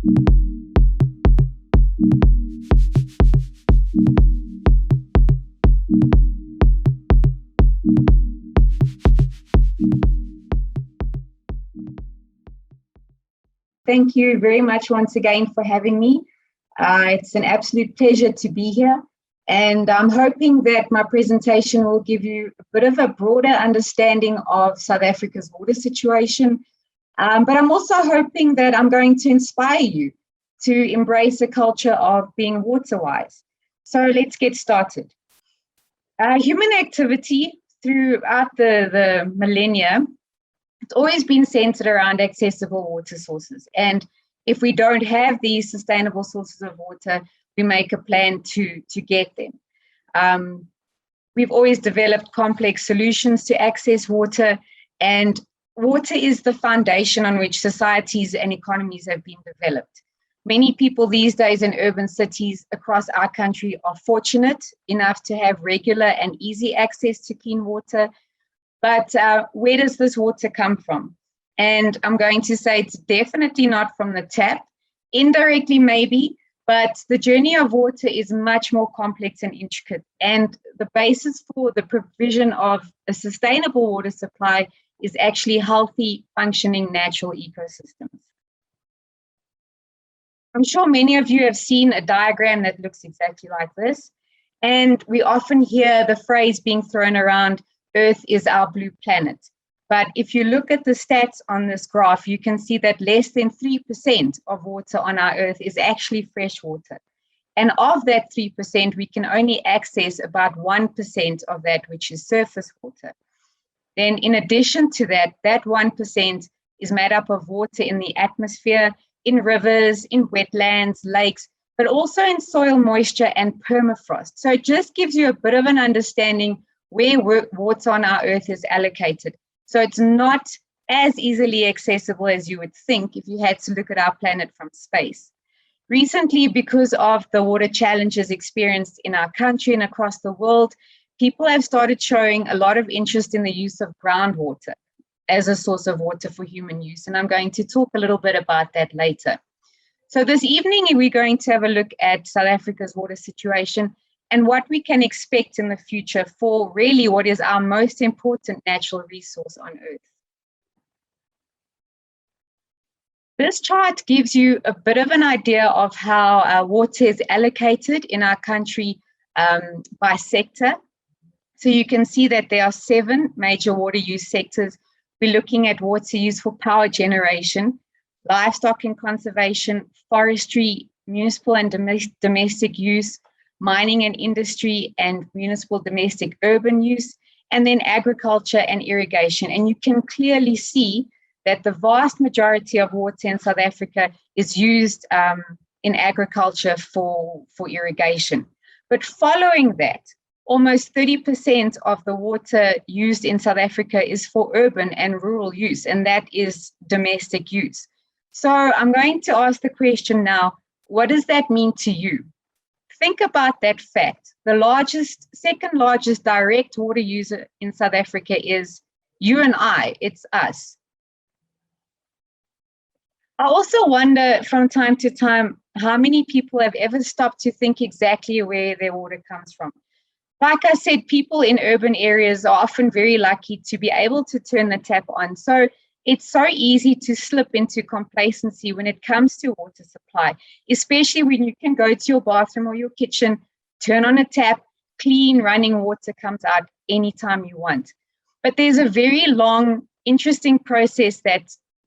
Thank you very much once again for having me. It's an absolute pleasure to be here. And I'm hoping that my presentation will give you a bit of a broader understanding of South Africa's water situation. But I'm also hoping that I'm going to inspire you to embrace a culture of being water-wise. So let's get started. Human activity throughout the millennia, it's always been centered around accessible water sources. And if we don't have these sustainable sources of water, we make a plan to get them. We've always developed complex solutions to access water, and water is the foundation on which societies and economies have been developed. Many people these days in urban cities across our country are fortunate enough to have regular and easy access to clean water. But where does this water come from? And I'm going to say it's definitely not from the tap. Indirectly, maybe, but the journey of water is much more complex and intricate. And the basis for the provision of a sustainable water supply is actually healthy, functioning natural ecosystems. I'm sure many of you have seen a diagram that looks exactly like this. And we often hear the phrase being thrown around, Earth is our blue planet. But if you look at the stats on this graph, you can see that less than 3% of water on our Earth is actually fresh water. And of that 3%, we can only access about 1% of that, which is surface water. Then in addition to that, that 1% is made up of water in the atmosphere, in rivers, in wetlands, lakes, but also in soil moisture and permafrost. So it just gives you a bit of an understanding where water on our Earth is allocated. So it's not as easily accessible as you would think if you had to look at our planet from space. Recently, because of the water challenges experienced in our country and across the world, people have started showing a lot of interest in the use of groundwater as a source of water for human use. And I'm going to talk a little bit about that later. So this evening, we're going to have a look at South Africa's water situation and what we can expect in the future for really what is our most important natural resource on Earth. This chart gives you a bit of an idea of how water is allocated in our country by sector. So you can see that there are 7 major water use sectors. We're looking at water use for power generation, livestock and conservation, forestry, municipal and domestic use, mining and industry, and municipal domestic urban use, and then agriculture and irrigation. And you can clearly see that the vast majority of water in South Africa is used in agriculture for irrigation. But following that, almost 30% of the water used in South Africa is for urban and rural use, and that is domestic use. So I'm going to ask the question now, what does that mean to you? Think about that fact. The second largest direct water user in South Africa is you and I, it's us. I also wonder from time to time how many people have ever stopped to think exactly where their water comes from. Like I said, people in urban areas are often very lucky to be able to turn the tap on. So it's so easy to slip into complacency when it comes to water supply, especially when you can go to your bathroom or your kitchen, turn on a tap, clean running water comes out anytime you want. But there's a very long, interesting process that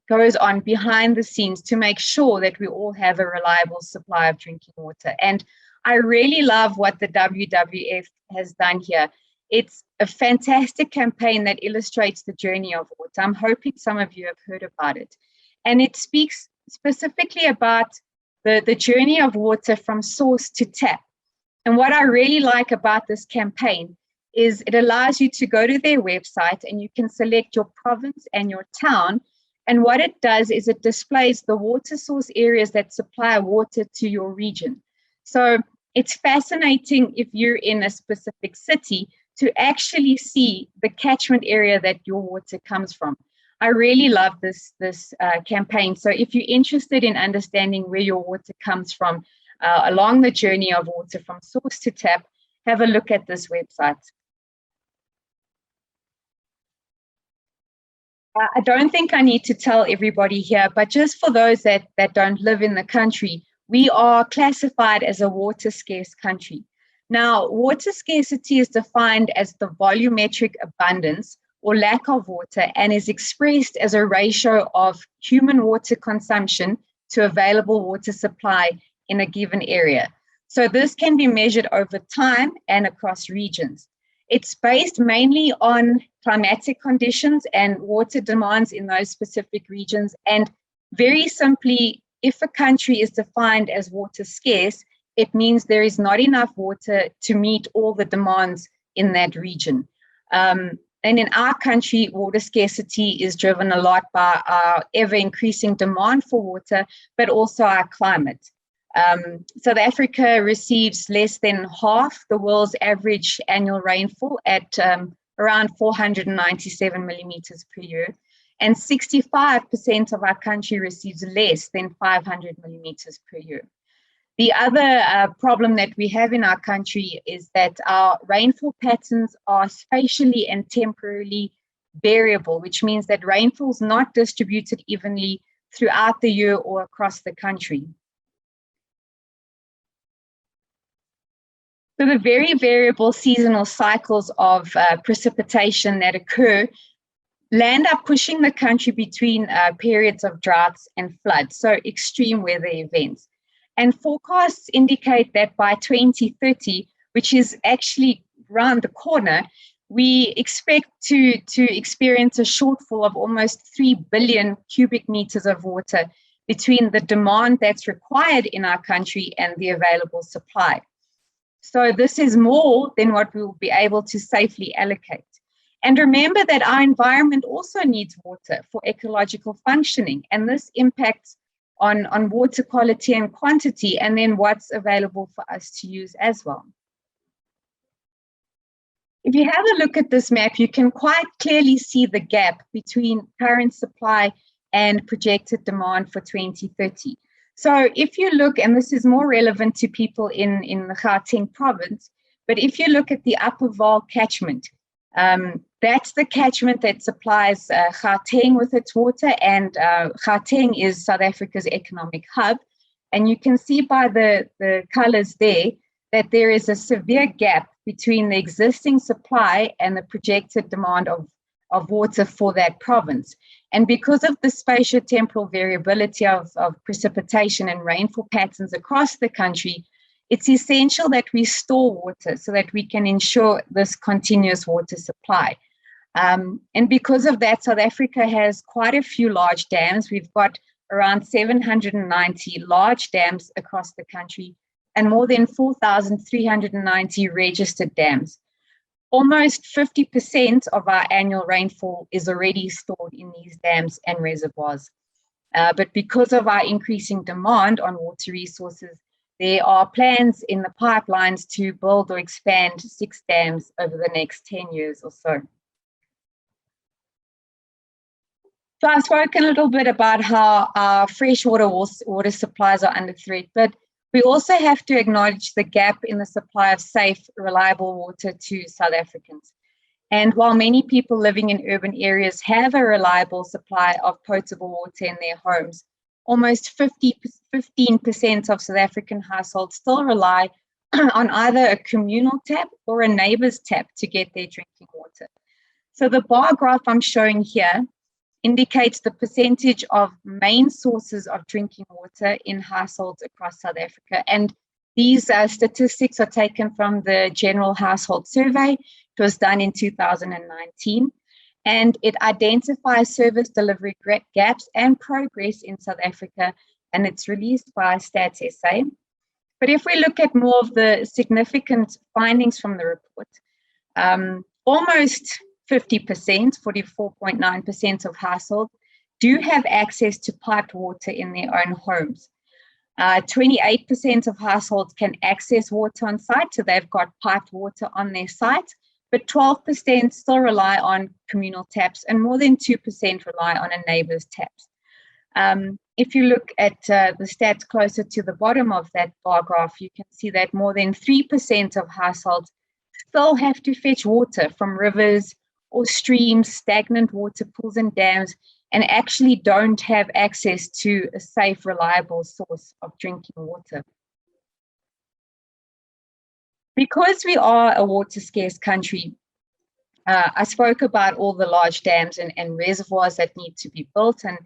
goes on behind the scenes to make sure that we all have a reliable supply of drinking water. And I really love what the WWF has done here. It's a fantastic campaign that illustrates the journey of water. I'm hoping some of you have heard about it. And it speaks specifically about the journey of water from source to tap. And what I really like about this campaign is it allows you to go to their website and you can select your province and your town. And what it does is it displays the water source areas that supply water to your region. So it's fascinating if you're in a specific city to actually see the catchment area that your water comes from. I really love this campaign. So if you're interested in understanding where your water comes from along the journey of water from source to tap, have a look at this website. I don't think I need to tell everybody here, but just for those that don't live in the country, we are classified as a water scarce country. Now, water scarcity is defined as the volumetric abundance or lack of water and is expressed as a ratio of human water consumption to available water supply in a given area. So this can be measured over time and across regions. It's based mainly on climatic conditions and water demands in those specific regions. And very simply, if a country is defined as water scarce, it means there is not enough water to meet all the demands in that region. And in our country, water scarcity is driven a lot by our ever increasing demand for water, but also our climate. South Africa receives less than half the world's average annual rainfall at around 497 millimeters per year, and 65% of our country receives less than 500 millimeters per year. The other problem that we have in our country is that our rainfall patterns are spatially and temporally variable, which means that rainfall is not distributed evenly throughout the year or across the country. So the very variable seasonal cycles of precipitation that occur land up pushing the country between periods of droughts and floods, so extreme weather events. And forecasts indicate that by 2030, which is actually around the corner, we expect to experience a shortfall of almost 3 billion cubic meters of water between the demand that's required in our country and the available supply. So this is more than what we will be able to safely allocate. And remember that our environment also needs water for ecological functioning, and this impacts on water quality and quantity, and then what's available for us to use as well. If you have a look at this map, you can quite clearly see the gap between current supply and projected demand for 2030. So if you look, and this is more relevant to people in the Gauteng province, but if you look at the Upper Vaal catchment, that's the catchment that supplies Gauteng with its water, and Gauteng is South Africa's economic hub. And you can see by the colors there that there is a severe gap between the existing supply and the projected demand of water for that province. And because of the spatio-temporal variability of precipitation and rainfall patterns across the country, it's essential that we store water so that we can ensure this continuous water supply. And because of that, South Africa has quite a few large dams. We've got around 790 large dams across the country and more than 4,390 registered dams. Almost 50% of our annual rainfall is already stored in these dams and reservoirs. But because of our increasing demand on water resources, there are plans in the pipelines to build or expand 6 dams over the next 10 years or so. So I've spoken a little bit about how our freshwater water supplies are under threat, but we also have to acknowledge the gap in the supply of safe, reliable water to South Africans. And while many people living in urban areas have a reliable supply of potable water in their homes, almost 15% of South African households still rely on either a communal tap or a neighbor's tap to get their drinking water. So the bar graph I'm showing here indicates the percentage of main sources of drinking water in households across South Africa. And these statistics are taken from the General Household Survey. It was done in 2019. And it identifies service delivery gaps and progress in South Africa, and it's released by Stats SA. But if we look at more of the significant findings from the report, almost 50%, 44.9% of households do have access to piped water in their own homes. 28% of households can access water on site, so they've got piped water on their site, but 12% still rely on communal taps, and more than 2% rely on a neighbor's taps. If you look at the stats closer to the bottom of that bar graph, you can see that more than 3% of households still have to fetch water from rivers or streams, stagnant water pools and dams, and actually don't have access to a safe, reliable source of drinking water. Because we are a water scarce country, I spoke about all the large dams and reservoirs that need to be built, and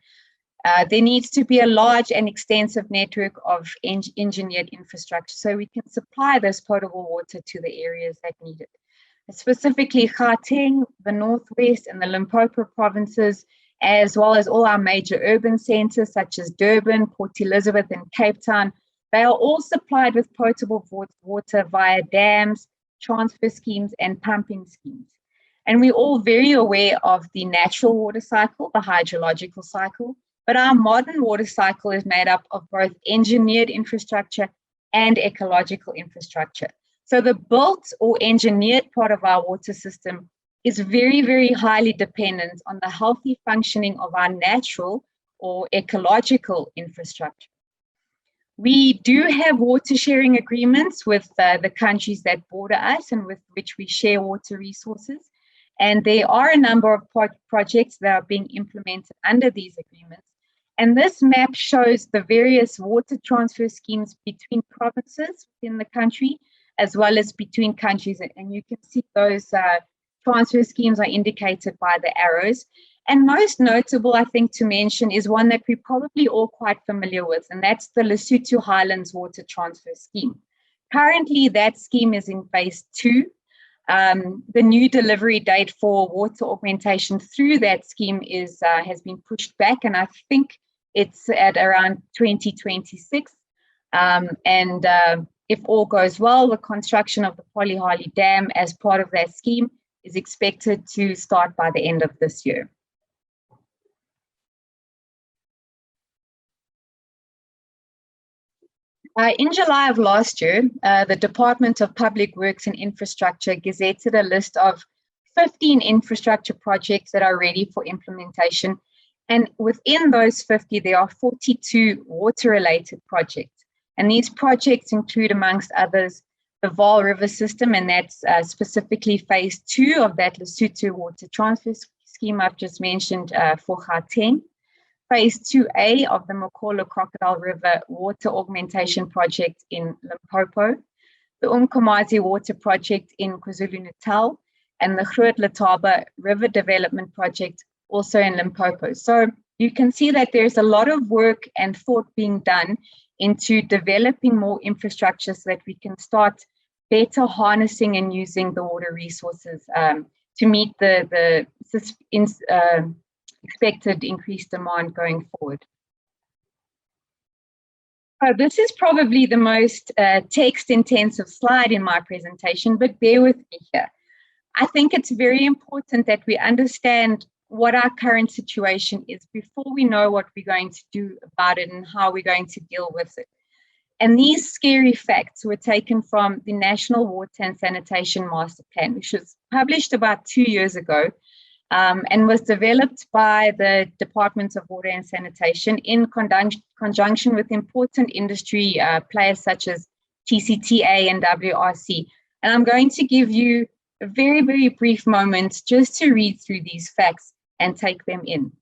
there needs to be a large and extensive network of engineered infrastructure so we can supply this potable water to the areas that need it. Specifically Gauteng, the Northwest and the Limpopo provinces, as well as all our major urban centers such as Durban, Port Elizabeth and Cape Town, they are all supplied with potable water via dams, transfer schemes and pumping schemes. And we're all very aware of the natural water cycle, the hydrological cycle, but our modern water cycle is made up of both engineered infrastructure and ecological infrastructure. So the built or engineered part of our water system is very, very highly dependent on the healthy functioning of our natural or ecological infrastructure. We do have water sharing agreements with the countries that border us and with which we share water resources. And there are a number of projects that are being implemented under these agreements. And this map shows the various water transfer schemes between provinces within the country, as well as between countries. And you can see those transfer schemes are indicated by the arrows. And most notable, I think, to mention is one that we're probably all quite familiar with, and that's the Lesotho Highlands Water Transfer Scheme. Currently, that scheme is in phase 2. The new delivery date for water augmentation through that scheme has been pushed back, and I think it's at around 2026. If all goes well, the construction of the Polyhali Dam as part of that scheme is expected to start by the end of this year. In July of last year, the Department of Public Works and Infrastructure gazetted a list of 15 infrastructure projects that are ready for implementation. And within those 50, there are 42 water-related projects. And these projects include, amongst others, the Vaal River System, and that's specifically phase 2 of that Lesotho water transfer scheme I've just mentioned for Gauteng. Phase 2A of the Mokolo Crocodile River Water Augmentation Project in Limpopo, the Umkomazi Water Project in KwaZulu-Natal, and the Groot Letaba River Development Project also in Limpopo. So you can see that there's a lot of work and thought being done into developing more infrastructure so that we can start better harnessing and using the water resources to meet the expected increased demand going forward. This is probably the most text-intensive slide in my presentation, but bear with me here. I think it's very important that we understand what our current situation is before we know what we're going to do about it and how we're going to deal with it. And these scary facts were taken from the National Water and Sanitation Master Plan, which was published about 2 years ago, and was developed by the Department of Water and Sanitation in conjunction with important industry players such as TCTA and WRC. And I'm going to give you a very, very brief moment just to read through these facts and take them in.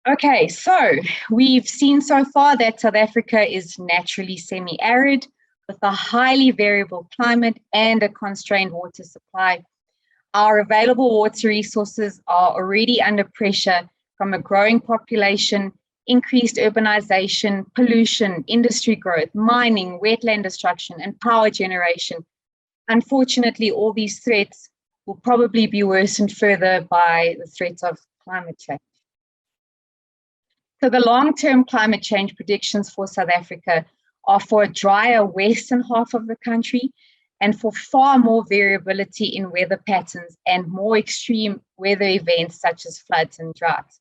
Okay, so we've seen so far that South Africa is naturally semi-arid with a highly variable climate and a constrained water supply. Our available water resources are already under pressure from a growing population, increased urbanization, pollution, industry growth, mining, wetland destruction, and power generation. Unfortunately, all these threats will probably be worsened further by the threat of climate change. So the long-term climate change predictions for South Africa are for a drier western half of the country and for far more variability in weather patterns and more extreme weather events such as floods and droughts.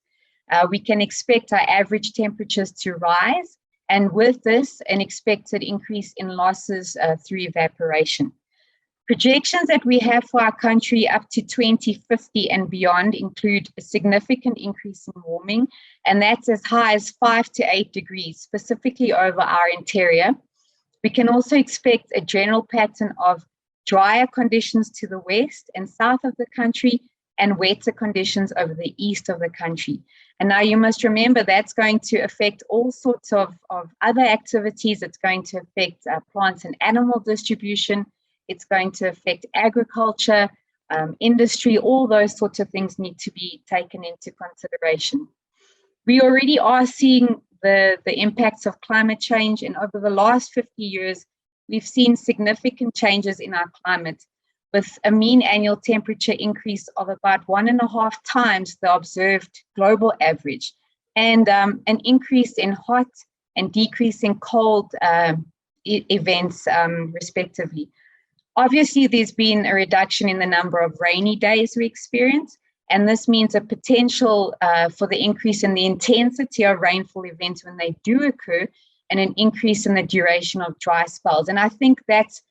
We can expect our average temperatures to rise, and with this, an expected increase in losses through evaporation. Projections that we have for our country up to 2050 and beyond include a significant increase in warming, and that's as high as 5 to 8 degrees, specifically over our interior. We can also expect a general pattern of drier conditions to the west and south of the country and wetter conditions over the east of the country. And now you must remember that's going to affect all sorts of other activities. It's going to affect plants and animal distribution. It's going to affect agriculture, industry. All those sorts of things need to be taken into consideration. We already are seeing the impacts of climate change, and over the last 50 years, we've seen significant changes in our climate, with a mean annual temperature increase of about 1.5 times the observed global average, and an increase in hot and decrease in cold events, respectively. Obviously, there's been a reduction in the number of rainy days we experience, and this means a potential for the increase in the intensity of rainfall events when they do occur, and an increase in the duration of dry spells. And I think that's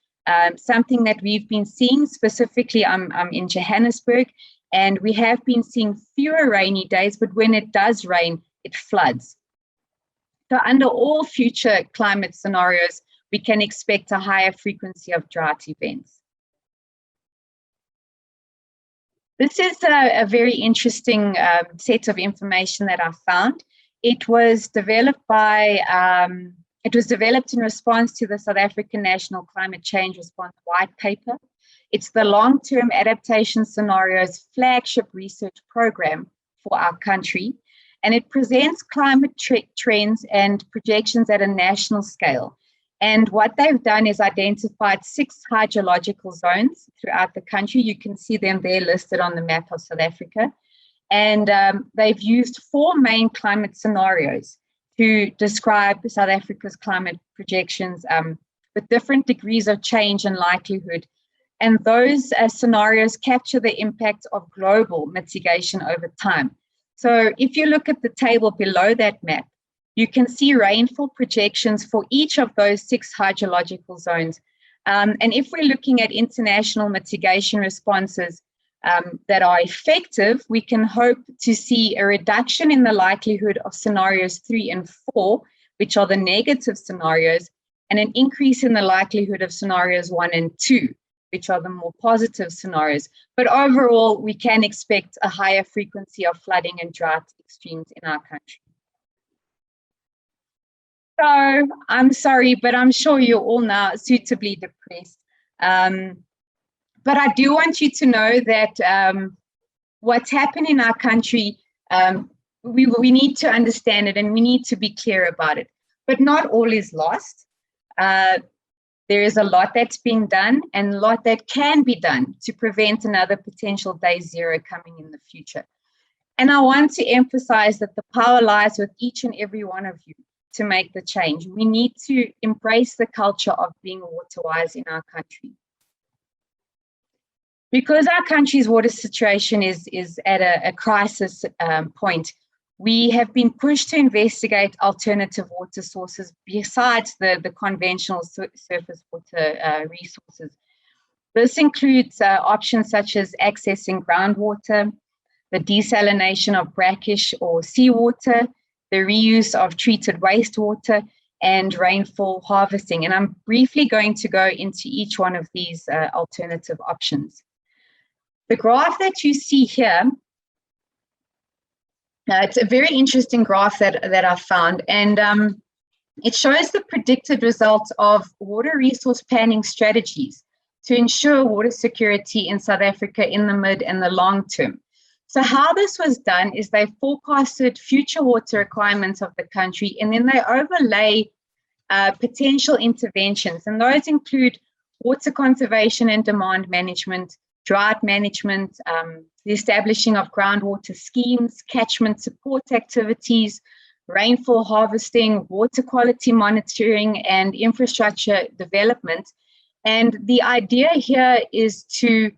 something that we've been seeing. Specifically, I'm in Johannesburg, and we have been seeing fewer rainy days, but when it does rain, it floods. So under all future climate scenarios, we can expect a higher frequency of drought events. This is a very interesting set of information that I found. It was developed in response to the South African National Climate Change Response White Paper. It's the Long-Term Adaptation Scenarios flagship research program for our country, and it presents climate trends and projections at a national scale. And what they've done is identified 6 hydrological zones throughout the country. You can see them there listed on the map of South Africa. And they've used 4 main climate scenarios to describe South Africa's climate projections with different degrees of change and likelihood. And those scenarios capture the impact of global mitigation over time. So if you look at the table below that map, you can see rainfall projections for each of those 6 hydrological zones. And if we're looking at international mitigation responses that are effective, we can hope to see a reduction in the likelihood of scenarios 3 and 4, which are the negative scenarios, and an increase in the likelihood of scenarios 1 and 2, which are the more positive scenarios. But overall, we can expect a higher frequency of flooding and drought extremes in our country. So I'm sorry, but I'm sure you're all now suitably depressed. But I do want you to know that what's happened in our country, we need to understand it and we need to be clear about it. But not all is lost. There is a lot that's being done and a lot that can be done to prevent another potential day zero coming in the future. And I want to emphasize that the power lies with each and every one of you to make the change. We need to embrace the culture of being water wise in our country. Because our country's water situation is at a crisis point, we have been pushed to investigate alternative water sources besides the conventional surface water resources. This includes options such as accessing groundwater, the desalination of brackish or seawater, the reuse of treated wastewater, and rainfall harvesting. And I'm briefly going to go into each one of these alternative options. The graph that you see here, it's a very interesting graph that I found, and it shows the predicted results of water resource planning strategies to ensure water security in South Africa in the mid and the long term. So how this was done is they forecasted future water requirements of the country, and then they overlay potential interventions, and those include water conservation and demand management, drought management, the establishing of groundwater schemes, catchment support activities, rainfall harvesting, water quality monitoring, and infrastructure development. And the idea here is to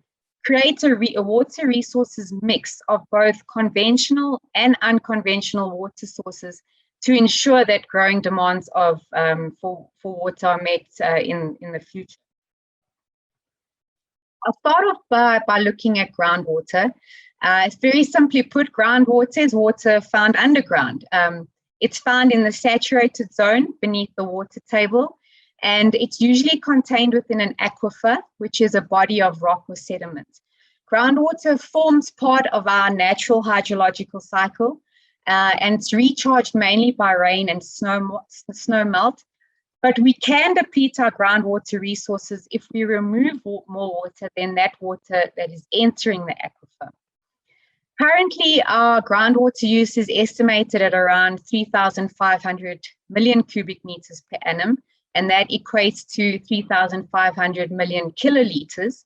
create a water resources mix of both conventional and unconventional water sources to ensure that growing demands for water are met in the future. I'll start off by looking at groundwater. It's very simply put, groundwater is water found underground. It's found in the saturated zone beneath the water table, and it's usually contained within an aquifer, which is a body of rock or sediment. Groundwater forms part of our natural hydrological cycle, and it's recharged mainly by rain and snow melt. But we can deplete our groundwater resources if we remove more water than that water that is entering the aquifer. Currently, our groundwater use is estimated at around 3,500 million cubic meters per annum, and that equates to 3,500 million kiloliters.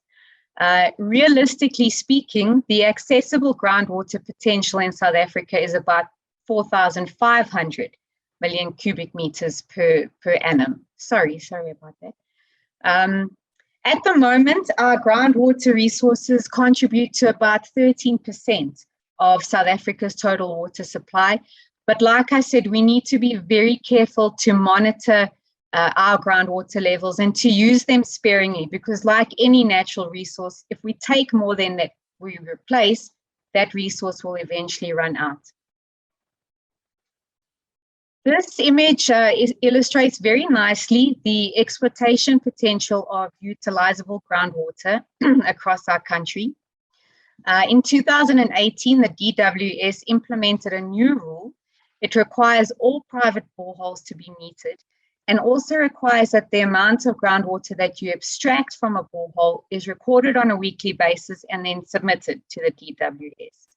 Realistically speaking, the accessible groundwater potential in South Africa is about 4,500 million cubic meters per annum. Sorry about that. At the moment, our groundwater resources contribute to about 13% of South Africa's total water supply. But like I said, we need to be very careful to monitor our groundwater levels and to use them sparingly, because like any natural resource, if we take more than that we replace, that resource will eventually run out. This image illustrates very nicely the exploitation potential of utilizable groundwater across our country. In 2018, the DWS implemented a new rule. It requires all private boreholes to be metered, and also requires that the amount of groundwater that you abstract from a borehole is recorded on a weekly basis and then submitted to the DWS.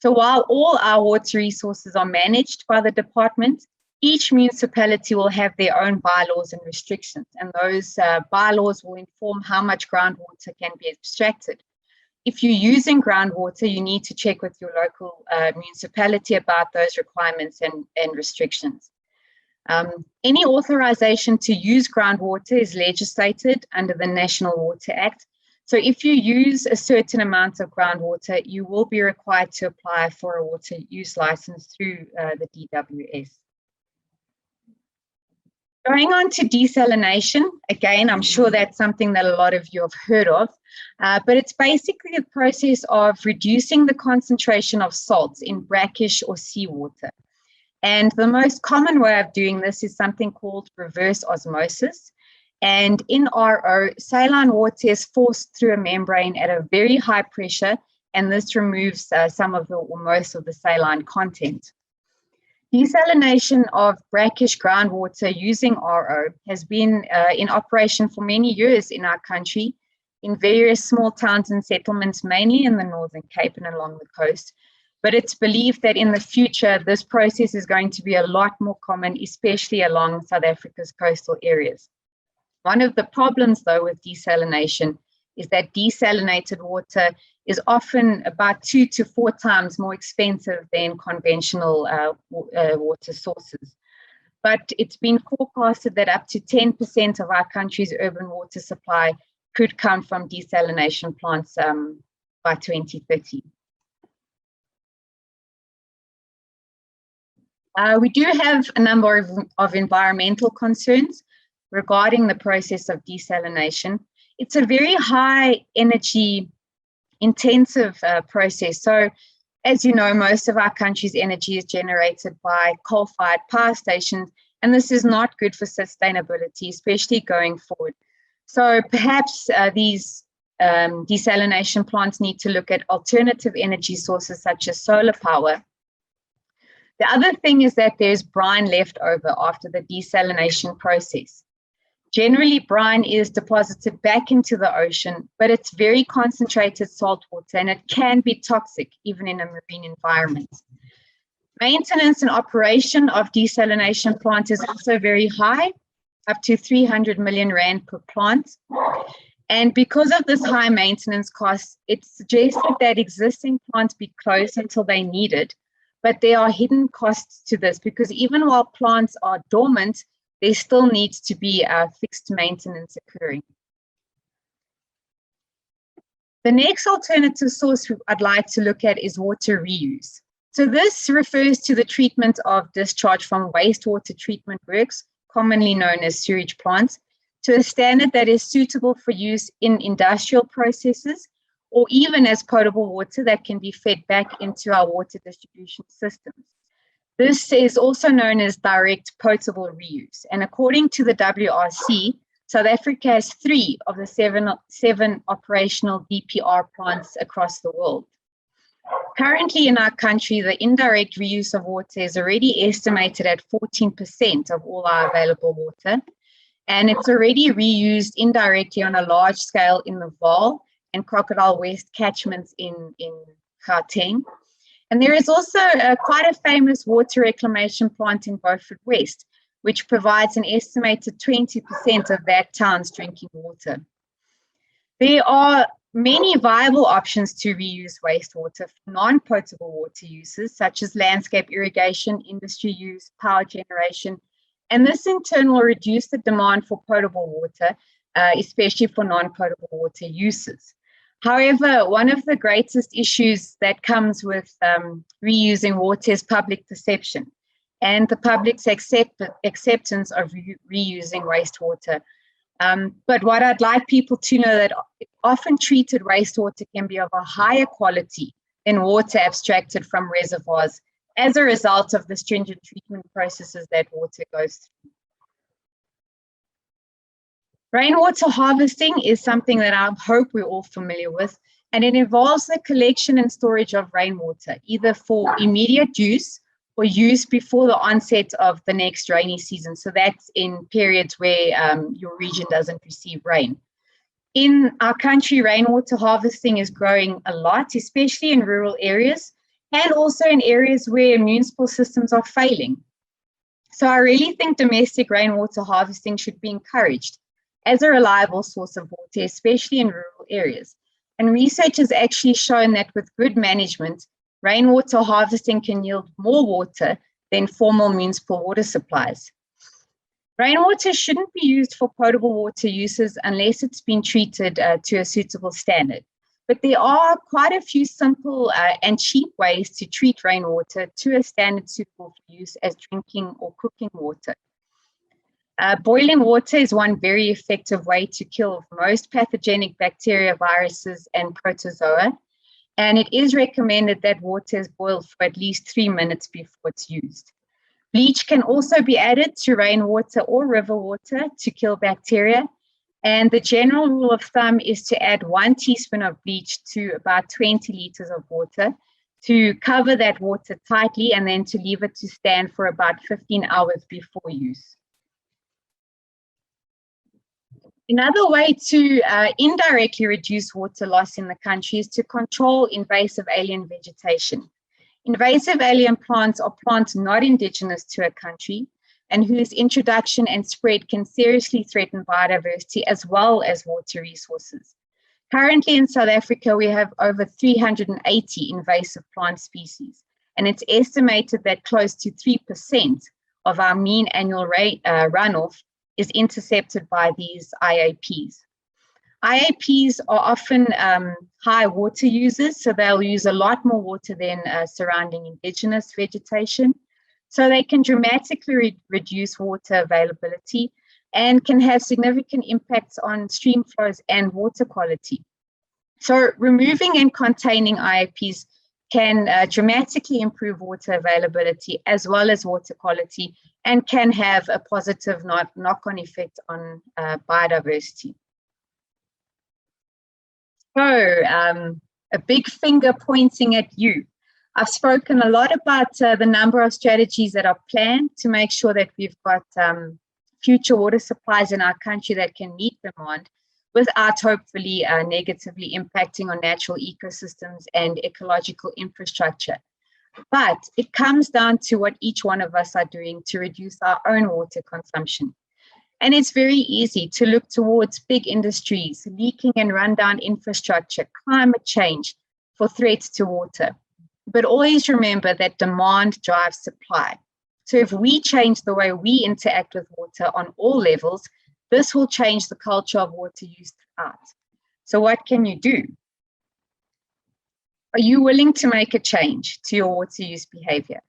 So while all our water resources are managed by the department, each municipality will have their own bylaws and restrictions, and those bylaws will inform how much groundwater can be abstracted. If you're using groundwater, you need to check with your local municipality about those requirements and restrictions. Any authorization to use groundwater is legislated under the National Water Act. So if you use a certain amount of groundwater, you will be required to apply for a water use license through the DWS. Going on to desalination, again, I'm sure that's something that a lot of you have heard of, but it's basically a process of reducing the concentration of salts in brackish or seawater. And the most common way of doing this is something called reverse osmosis. And in RO, saline water is forced through a membrane at a very high pressure, and this removes some of or most of the saline content. Desalination of brackish groundwater using RO has been in operation for many years in our country, in various small towns and settlements, mainly in the Northern Cape and along the coast. But it's believed that in the future, this process is going to be a lot more common, especially along South Africa's coastal areas. One of the problems, though, with desalination is that desalinated water is often about 2 to 4 times more expensive than conventional water sources. But it's been forecasted that up to 10% of our country's urban water supply could come from desalination plants by 2030. We do have a number of environmental concerns regarding the process of desalination. It's a very high energy intensive process. So as you know, most of our country's energy is generated by coal-fired power stations, and this is not good for sustainability, especially going forward. So perhaps these desalination plants need to look at alternative energy sources such as solar power. The other thing is that there's brine left over after the desalination process. Generally, brine is deposited back into the ocean, but it's very concentrated salt water, and it can be toxic even in a marine environment. Maintenance and operation of desalination plants is also very high, up to 300 million rand per plant. And because of this high maintenance cost, it's suggested that existing plants be closed until they're needed. But there are hidden costs to this, because even while plants are dormant, there still needs to be fixed maintenance occurring. The next alternative source I'd like to look at is water reuse. So this refers to the treatment of discharge from wastewater treatment works, commonly known as sewage plants, to a standard that is suitable for use in industrial processes or even as potable water that can be fed back into our water distribution systems. This is also known as direct potable reuse. And according to the WRC, South Africa has 3 of the seven operational DPR plants across the world. Currently in our country, the indirect reuse of water is already estimated at 14% of all our available water. And it's already reused indirectly on a large scale in the Vaal and Crocodile West catchments in Gauteng. And there is also quite a famous water reclamation plant in Beaufort West, which provides an estimated 20% of that town's drinking water. There are many viable options to reuse wastewater for non-potable water uses, such as landscape irrigation, industry use, power generation, and this in turn will reduce the demand for potable water, especially for non-potable water uses. However, one of the greatest issues that comes with reusing water is public perception and the public's acceptance of reusing wastewater. But what I'd like people to know that often treated wastewater can be of a higher quality than water abstracted from reservoirs as a result of the stringent treatment processes that water goes through. Rainwater harvesting is something that I hope we're all familiar with, and it involves the collection and storage of rainwater, either for immediate use or use before the onset of the next rainy season. So that's in periods where your region doesn't receive rain. In our country, rainwater harvesting is growing a lot, especially in rural areas and also in areas where municipal systems are failing. So I really think domestic rainwater harvesting should be encouraged as a reliable source of water, especially in rural areas. And research has actually shown that with good management, rainwater harvesting can yield more water than formal municipal water supplies. Rainwater shouldn't be used for potable water uses unless it's been treated to a suitable standard. But there are quite a few simple and cheap ways to treat rainwater to a standard suitable for use as drinking or cooking water. Boiling water is one very effective way to kill most pathogenic bacteria, viruses, and protozoa. And it is recommended that water is boiled for at least 3 minutes before it's used. Bleach can also be added to rainwater or river water to kill bacteria. And the general rule of thumb is to add 1 teaspoon of bleach to about 20 liters of water to cover that water tightly and then to leave it to stand for about 15 hours before use. Another way to indirectly reduce water loss in the country is to control invasive alien vegetation. Invasive alien plants are plants not indigenous to a country and whose introduction and spread can seriously threaten biodiversity as well as water resources. Currently in South Africa, we have over 380 invasive plant species, and it's estimated that close to 3% of our mean annual runoff is intercepted by these IAPs. IAPs are often high water users, so they'll use a lot more water than surrounding indigenous vegetation. So they can dramatically reduce water availability and can have significant impacts on stream flows and water quality. So removing and containing IAPs can dramatically improve water availability as well as water quality and can have a positive knock-on effect on biodiversity. So a big finger pointing at you. I've spoken a lot about the number of strategies that are planned to make sure that we've got future water supplies in our country that can meet demand without hopefully negatively impacting on natural ecosystems and ecological infrastructure. But it comes down to what each one of us are doing to reduce our own water consumption. And it's very easy to look towards big industries, leaking and rundown infrastructure, climate change for threats to water. But always remember that demand drives supply. So if we change the way we interact with water on all levels, this will change the culture of water use throughout. So what can you do? Are you willing to make a change to your water use behavior?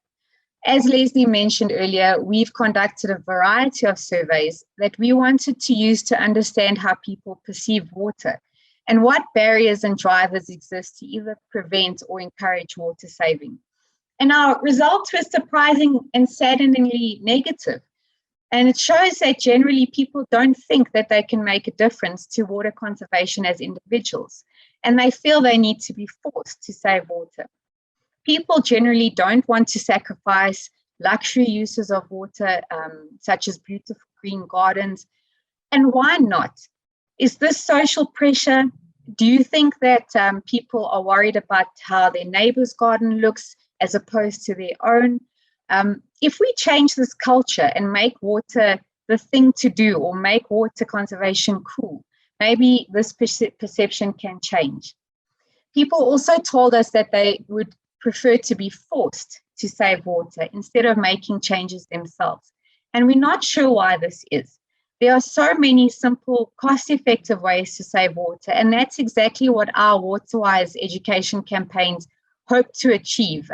As Leslie mentioned earlier, we've conducted a variety of surveys that we wanted to use to understand how people perceive water and what barriers and drivers exist to either prevent or encourage water saving. And our results were surprising and saddeningly negative. And it shows that generally people don't think that they can make a difference to water conservation as individuals, and they feel they need to be forced to save water. People generally don't want to sacrifice luxury uses of water, such as beautiful green gardens. And why not? Is this social pressure? Do you think that people are worried about how their neighbor's garden looks as opposed to their own? If we change this culture and make water the thing to do, or make water conservation cool, maybe this perception can change. People also told us that they would prefer to be forced to save water instead of making changes themselves. And we're not sure why this is. There are so many simple, cost-effective ways to save water, and that's exactly what our WaterWise education campaigns hope to achieve,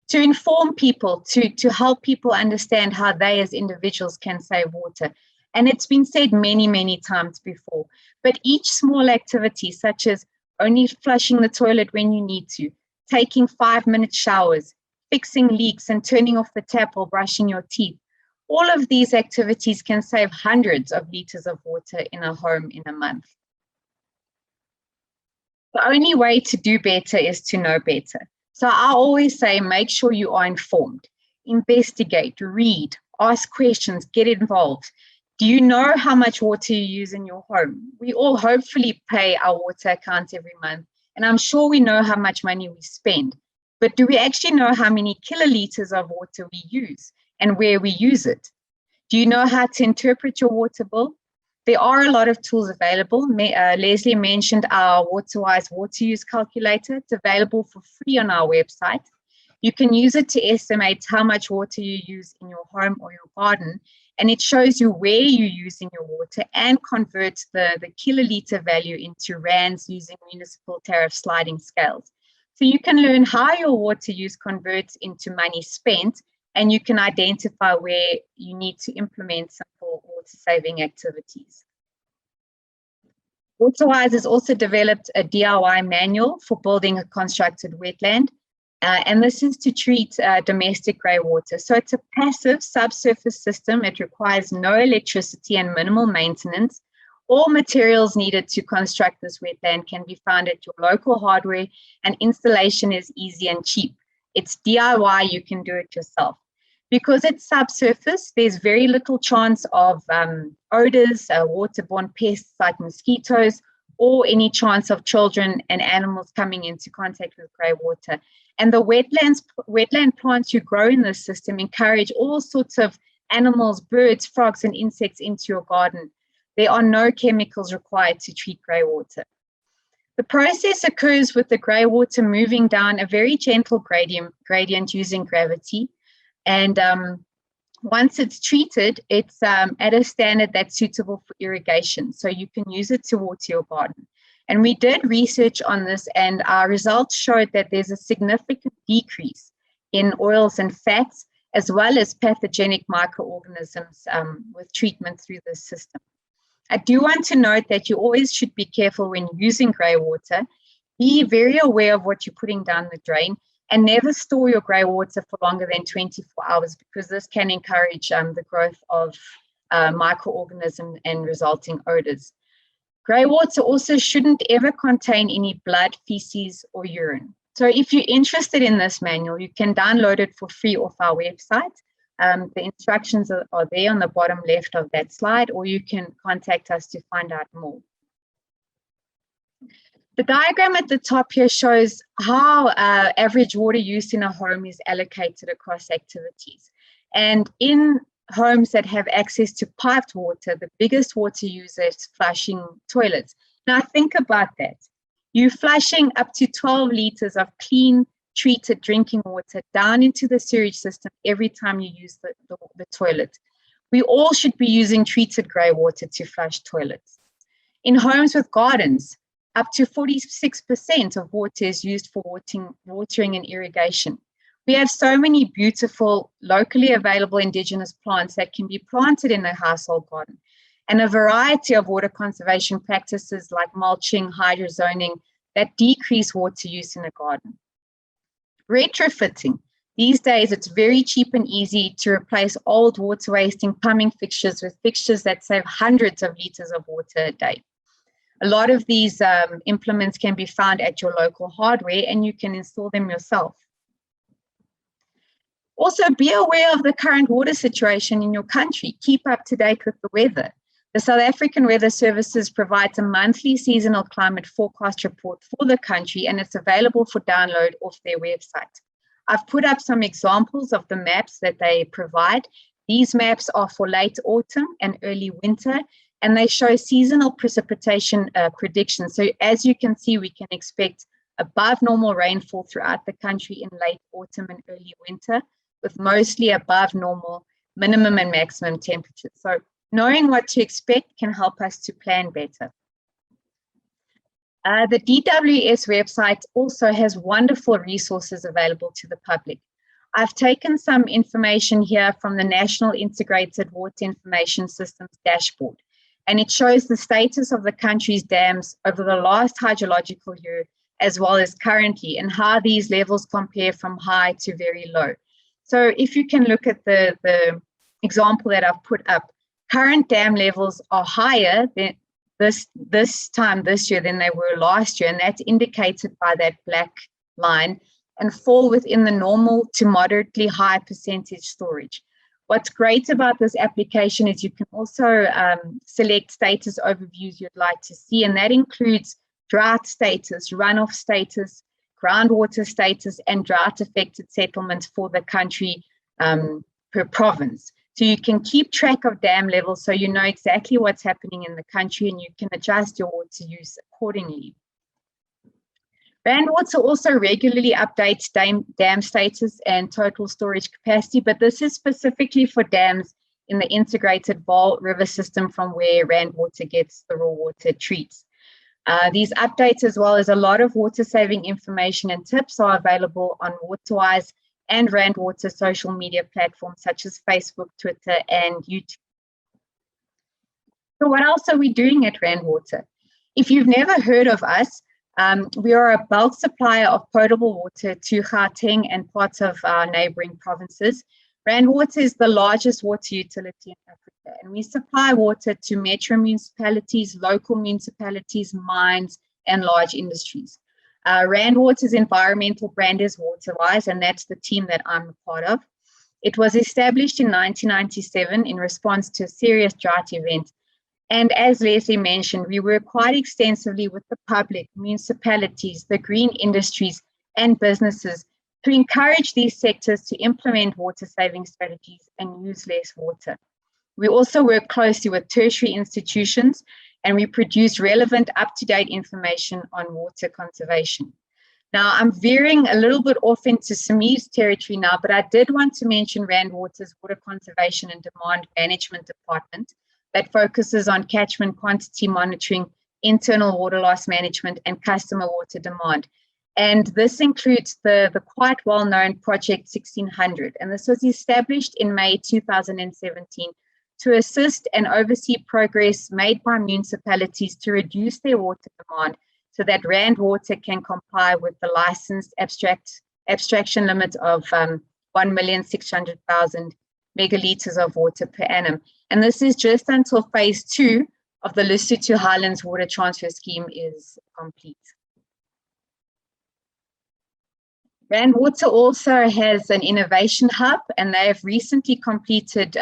to inform people, to help people understand how they as individuals can save water. And it's been said many, many times before, but each small activity, such as only flushing the toilet when you need to, taking 5-minute showers, fixing leaks and turning off the tap while brushing your teeth, all of these activities can save hundreds of liters of water in a home in a month. The only way to do better is to know better. So I always say, make sure you are informed, investigate, read, ask questions, get involved. Do you know how much water you use in your home? We all hopefully pay our water accounts every month, and I'm sure we know how much money we spend. But do we actually know how many kiloliters of water we use and where we use it? Do you know how to interpret your water bill? There are a lot of tools available. Leslie mentioned our WaterWise water use calculator. It's available for free on our website. You can use it to estimate how much water you use in your home or your garden, and it shows you where you're using your water and converts the kiloliter value into rands using municipal tariff sliding scales. So you can learn how your water use converts into money spent, and you can identify where you need to implement simple water-saving activities. WaterWise has also developed a DIY manual for building a constructed wetland, and this is to treat domestic grey water. So it's a passive subsurface system. It requires no electricity and minimal maintenance. All materials needed to construct this wetland can be found at your local hardware, and installation is easy and cheap. It's DIY, you can do it yourself. Because it's subsurface, there's very little chance of odors, waterborne pests like mosquitoes, or any chance of children and animals coming into contact with grey water. And the wetland plants you grow in this system encourage all sorts of animals, birds, frogs, and insects into your garden. There are no chemicals required to treat grey water. The process occurs with the grey water moving down a very gentle gradient using gravity. And once it's treated, it's at a standard that's suitable for irrigation. So you can use it to water your garden. And we did research on this, and our results showed that there's a significant decrease in oils and fats, as well as pathogenic microorganisms with treatment through this system. I do want to note that you always should be careful when using grey water. Be very aware of what you're putting down the drain, and never store your grey water for longer than 24 hours, because this can encourage the growth of microorganisms and resulting odors. Grey water also shouldn't ever contain any blood, feces, or urine. So if you're interested in this manual, you can download it for free off our website. The instructions are there on the bottom left of that slide, or you can contact us to find out more. The diagram at the top here shows how average water use in a home is allocated across activities. And in homes that have access to piped water, the biggest water user is flushing toilets. Now think about that. You're flushing up to 12 liters of clean, treated drinking water down into the sewage system every time you use the toilet. We all should be using treated grey water to flush toilets. In homes with gardens, Up to 46% of water is used for watering and irrigation. We have so many beautiful, locally available indigenous plants that can be planted in a household garden, and a variety of water conservation practices like mulching, hydrozoning, that decrease water use in a garden. Retrofitting. These days, it's very cheap and easy to replace old water-wasting plumbing fixtures with fixtures that save hundreds of liters of water a day. A lot of these implements can be found at your local hardware, and you can install them yourself. Also, be aware of the current water situation in your country. Keep up to date with the weather. The South African Weather Services provides a monthly seasonal climate forecast report for the country, and it's available for download off their website. I've put up some examples of the maps that they provide. These maps are for late autumn and early winter, and they show seasonal precipitation predictions. So as you can see, we can expect above normal rainfall throughout the country in late autumn and early winter, with mostly above normal minimum and maximum temperatures. So knowing what to expect can help us to plan better. The DWS website also has wonderful resources available to the public. I've taken some information here from the National Integrated Water Information Systems dashboard, and it shows the status of the country's dams over the last hydrological year, as well as currently, and how these levels compare from high to very low. So if you can look at the example that I've put up, current dam levels are higher than this time this year than they were last year, and that's indicated by that black line, and fall within the normal to moderately high percentage storage. What's great about this application is you can also select status overviews you'd like to see, and that includes drought status, runoff status, groundwater status, and drought affected settlements for the country per province. So you can keep track of dam levels so you know exactly what's happening in the country, and you can adjust your water use accordingly. Rand Water also regularly updates dam status and total storage capacity, but this is specifically for dams in the integrated Vaal River system from where Rand Water gets the raw water it treats. These updates, as well as a lot of water saving information and tips, are available on WaterWise and Rand Water social media platforms such as Facebook, Twitter, and YouTube. So what else are we doing at Rand Water? If you've never heard of us, we are a bulk supplier of potable water to Gauteng and parts of our neighboring provinces. Rand Water is the largest water utility in Africa, and we supply water to metro municipalities, local municipalities, mines, and large industries. Rand Water's environmental brand is WaterWise, and that's the team that I'm a part of. It was established in 1997 in response to a serious drought event. And as Leslie mentioned, we work quite extensively with the public, municipalities, the green industries, and businesses to encourage these sectors to implement water saving strategies and use less water. We also work closely with tertiary institutions, and we produce relevant, up-to-date information on water conservation. Now, I'm veering a little bit off into Samir's territory now, but I did want to mention Rand Water's Water Conservation and Demand Management Department that focuses on catchment quantity monitoring, internal water loss management, and customer water demand. And this includes the quite well-known Project 1600, and this was established in May 2017 to assist and oversee progress made by municipalities to reduce their water demand so that Rand Water can comply with the licensed abstraction limit of 1,600,000 megalitres of water per annum. And this is just until phase 2 of the Lesotho Highlands Water Transfer Scheme is complete. Rand Water also has an innovation hub, and they have recently completed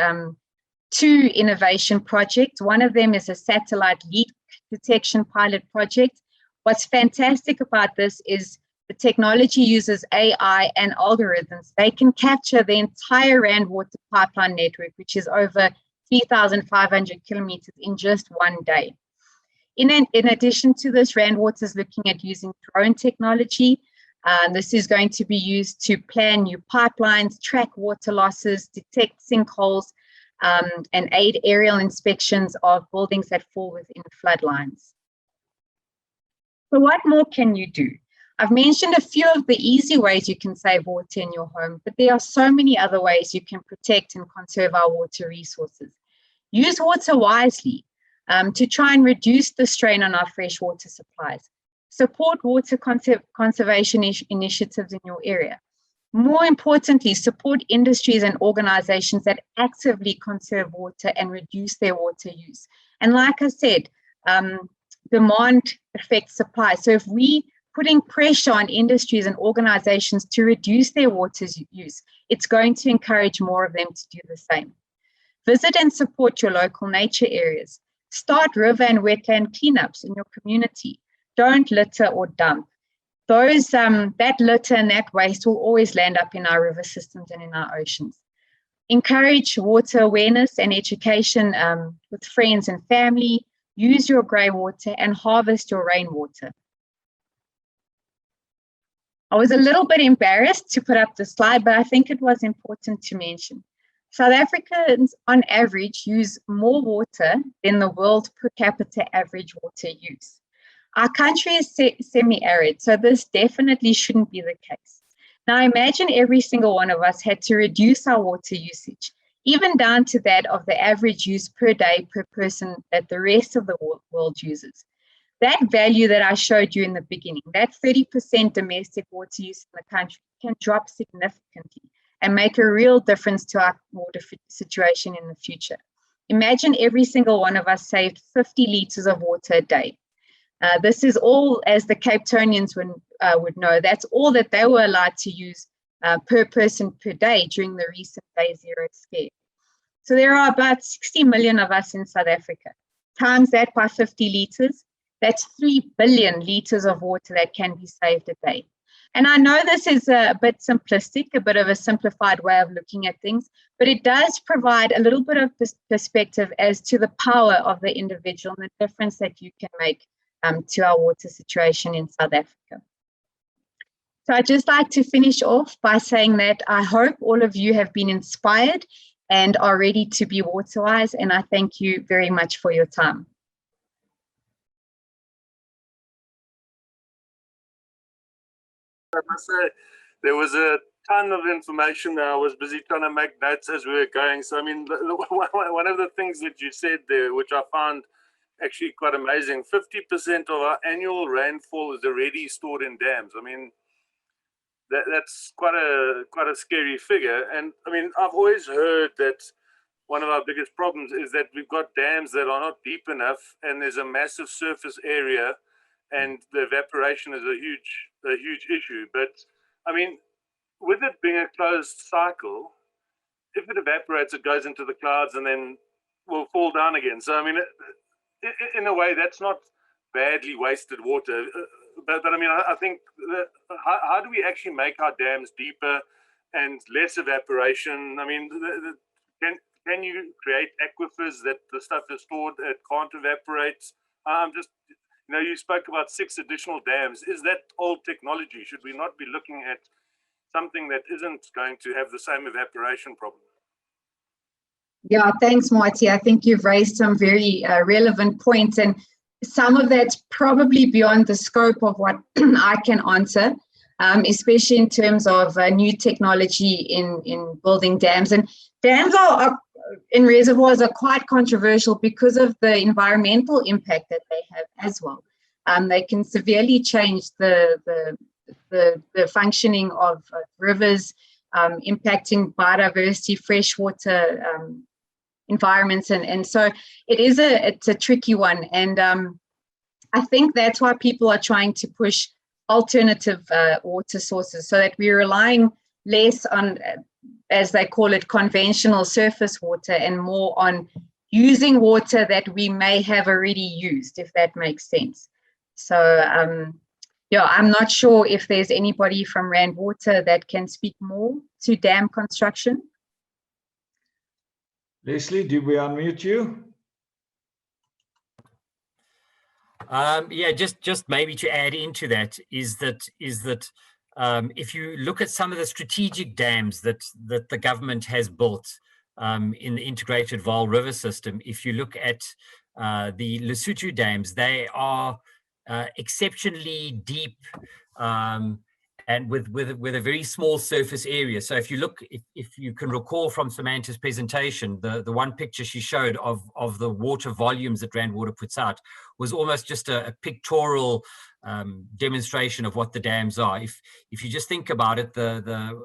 2 innovation projects. One of them is a satellite leak detection pilot project. What's fantastic about this is the technology uses AI and algorithms. They can capture the entire Rand Water pipeline network, which is over 3,500 kilometers in just one day. In addition to this, Rand Water is looking at using drone technology. This is going to be used to plan new pipelines, track water losses, detect sinkholes, and aid aerial inspections of buildings that fall within flood lines. So what more can you do? I've mentioned a few of the easy ways you can save water in your home, but there are so many other ways you can protect and conserve our water resources. Use water wisely to try and reduce the strain on our freshwater supplies. Support water conservation initiatives in your area. More importantly, support industries and organizations that actively conserve water and reduce their water use. And like I said, demand affects supply. So if we putting pressure on industries and organizations to reduce their water use, it's going to encourage more of them to do the same. Visit and support your local nature areas. Start river and wetland cleanups in your community. Don't litter or dump. That litter and that waste will always land up in our river systems and in our oceans. Encourage water awareness and education with friends and family. Use your grey water and harvest your rainwater. I was a little bit embarrassed to put up the slide, but I think it was important to mention. South Africans, on average, use more water than the world per capita average water use. Our country is semi-arid, so this definitely shouldn't be the case. Now imagine every single one of us had to reduce our water usage, even down to that of the average use per day per person that the rest of the world uses. That value that I showed you in the beginning, that 30% domestic water use in the country can drop significantly and make a real difference to our water situation in the future. Imagine every single one of us saved 50 litres of water a day. This is all, as the Cape Townians would know, that's all that they were allowed to use per person per day during the recent Day Zero scare. So there are about 60 million of us in South Africa. Times that by 50 litres, that's 3 billion litres of water that can be saved a day. And I know this is a bit simplistic, a bit of a simplified way of looking at things, but it does provide a little bit of perspective as to the power of the individual and the difference that you can make to our water situation in South Africa. So I'd just like to finish off by saying that I hope all of you have been inspired and are ready to be water wise, and I thank you very much for your time. I must say, there was a ton of information. I was busy trying to make notes as we were going. So, I mean, one of the things that you said there, which I found actually quite amazing, 50% of our annual rainfall is already stored in dams. I mean, that's quite a scary figure. And I mean, I've always heard that one of our biggest problems is that we've got dams that are not deep enough, and there's a massive surface area, and the evaporation is a huge issue. But I mean, with it being a closed cycle, if it evaporates, it goes into the clouds and then will fall down again. So I mean, in a way, that's not badly wasted water. But I mean, I think how do we actually make our dams deeper and less evaporation? I mean, can you create aquifers that the stuff is stored, it can't evaporate? Just, you know, you spoke about 6 additional dams. Is that old technology? Should we not be looking at something that isn't going to have the same evaporation problem? Yeah, thanks, Marty. I think you've raised some very relevant points, and some of that's probably beyond the scope of what I can answer, especially in terms of new technology in building dams. And dams are in reservoirs are quite controversial because of the environmental impact that they have as well. They can severely change the functioning of rivers, impacting biodiversity, freshwater environments, and so it's a tricky one. And I think that's why people are trying to push alternative water sources, so that we're relying less on, as they call it, conventional surface water, and more on using water that we may have already used, if that makes sense. So yeah, I'm not sure if there's anybody from Rand Water that can speak more to dam construction. Leslie, did we unmute you? Yeah, just maybe to add into that is that if you look at some of the strategic dams that the government has built in the integrated Vaal River system, if you look at the Lesotho dams, they are exceptionally deep, and with a very small surface area. So if you look, if you can recall from Samantha's presentation, the one picture she showed of the water volumes that Rand Water puts out was almost just a pictorial demonstration of what the dams are. If you just think about it, the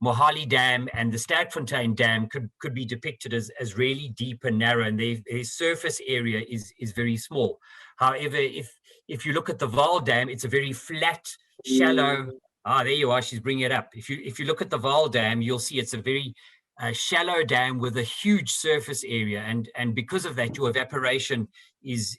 Mohali Dam and the Sterkfontein Dam could be depicted as really deep and narrow, and their surface area is very small. However, if you look at the Vaal Dam, it's a very flat, shallow. There you are. She's bringing it up. If you look at the Vaal Dam, you'll see it's a very shallow dam with a huge surface area, and because of that, your evaporation is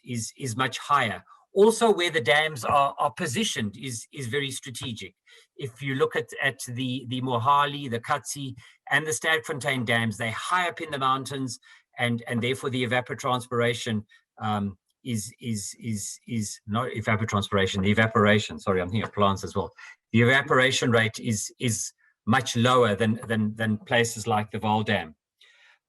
much higher. Also, where the dams are positioned is very strategic. If you look at the Mohali, the Katsi, and the Sterkfontein dams, they're high up in the mountains, and therefore the evapotranspiration is not evapotranspiration. The evaporation. Sorry, I'm thinking of plants as well. The evaporation rate is much lower than places like the Vaal Dam.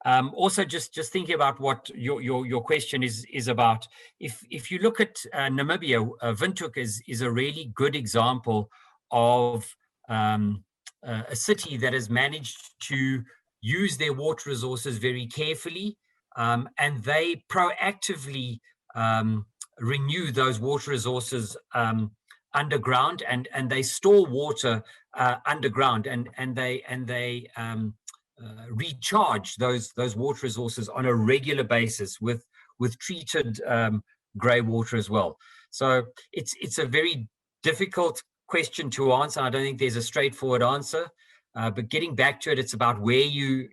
Also, just thinking about what your question is about. If you look at Namibia, Windhoek is a really good example of a city that has managed to use their water resources very carefully, and they proactively renew those water resources underground, and they store water underground, and they recharge those water resources on a regular basis with treated grey water as well. So it's a very difficult question to answer. I don't think there's a straightforward answer, but getting back to it, it's about where you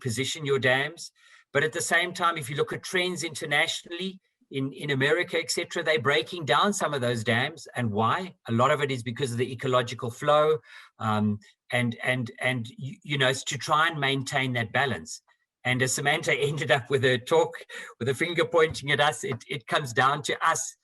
position your dams. But at the same time, if you look at trends internationally, in America, etc., they're breaking down some of those dams. And why? A lot of it is because of the ecological flow, and it's to try and maintain that balance. And as Samantha ended up with her talk, with a finger pointing at us, it comes down to us.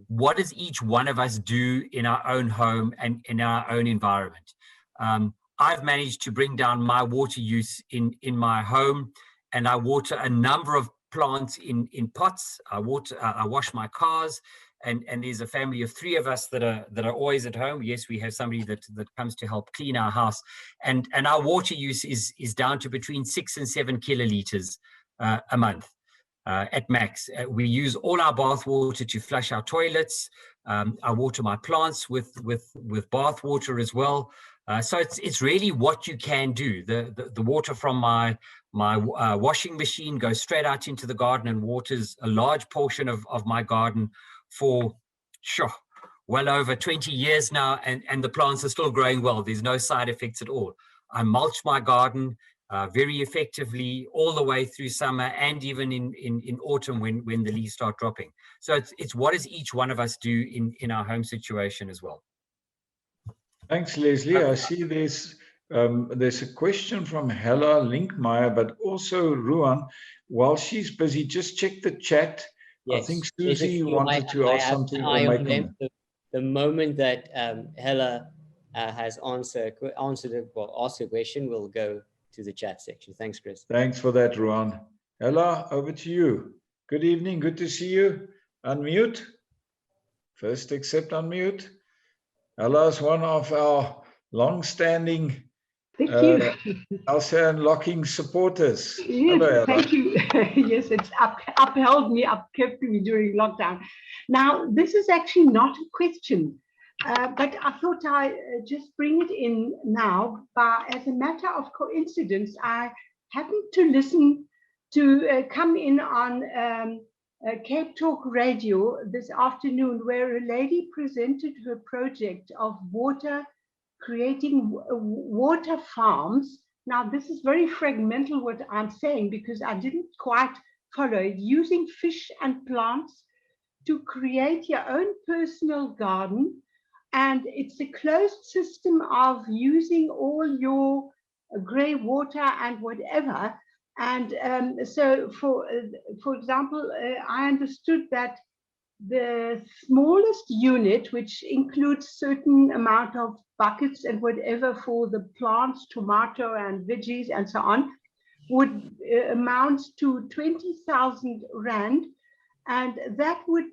What does each one of us do in our own home and in our own environment? I've managed to bring down my water use in my home, and I water a number of plants in pots. I wash my cars, and there's a family of 3 of us that are always at home. Yes, we have somebody that comes to help clean our house, and our water use is down to between 6 and 7 kiloliters a month at max. We use all our bath water to flush our toilets. I water my plants with bath water as well. So it's really what you can do. The water from my washing machine goes straight out into the garden and waters a large portion of my garden for well over 20 years now, and the plants are still growing well. There's no side effects at all. I mulch my garden very effectively all the way through summer, and even in autumn when the leaves start dropping. So it's what does each one of us do in our home situation as well. Thanks, Leslie. I see there's a question from Hella Linkmeyer, but also Ruan. While she's busy, just check the chat. Yes. I think Susie wanted to ask something. The moment that Hella has asked a question, we'll go to the chat section. Thanks, Chris. Thanks for that, Ruan. Hella, over to you. Good evening. Good to see you. Unmute. First, accept unmute. Hella is one of our long-standing Elsa Unlocking supporters. Yes, hello, thank you. Yes, it's upheld me, kept me during lockdown. Now, this is actually not a question, but I thought I just bring it in now. As a matter of coincidence, I happened to listen to come in on Cape Talk Radio this afternoon, where a lady presented her project of creating water farms. Now, this is very fragmental what I'm saying, because I didn't quite follow it. Using fish and plants to create your own personal garden, and it's a closed system of using all your grey water and whatever. And so, for example, I understood that the smallest unit, which includes certain amount of buckets and whatever for the plants, tomato and veggies and so on, would amount to 20,000 Rand. And that would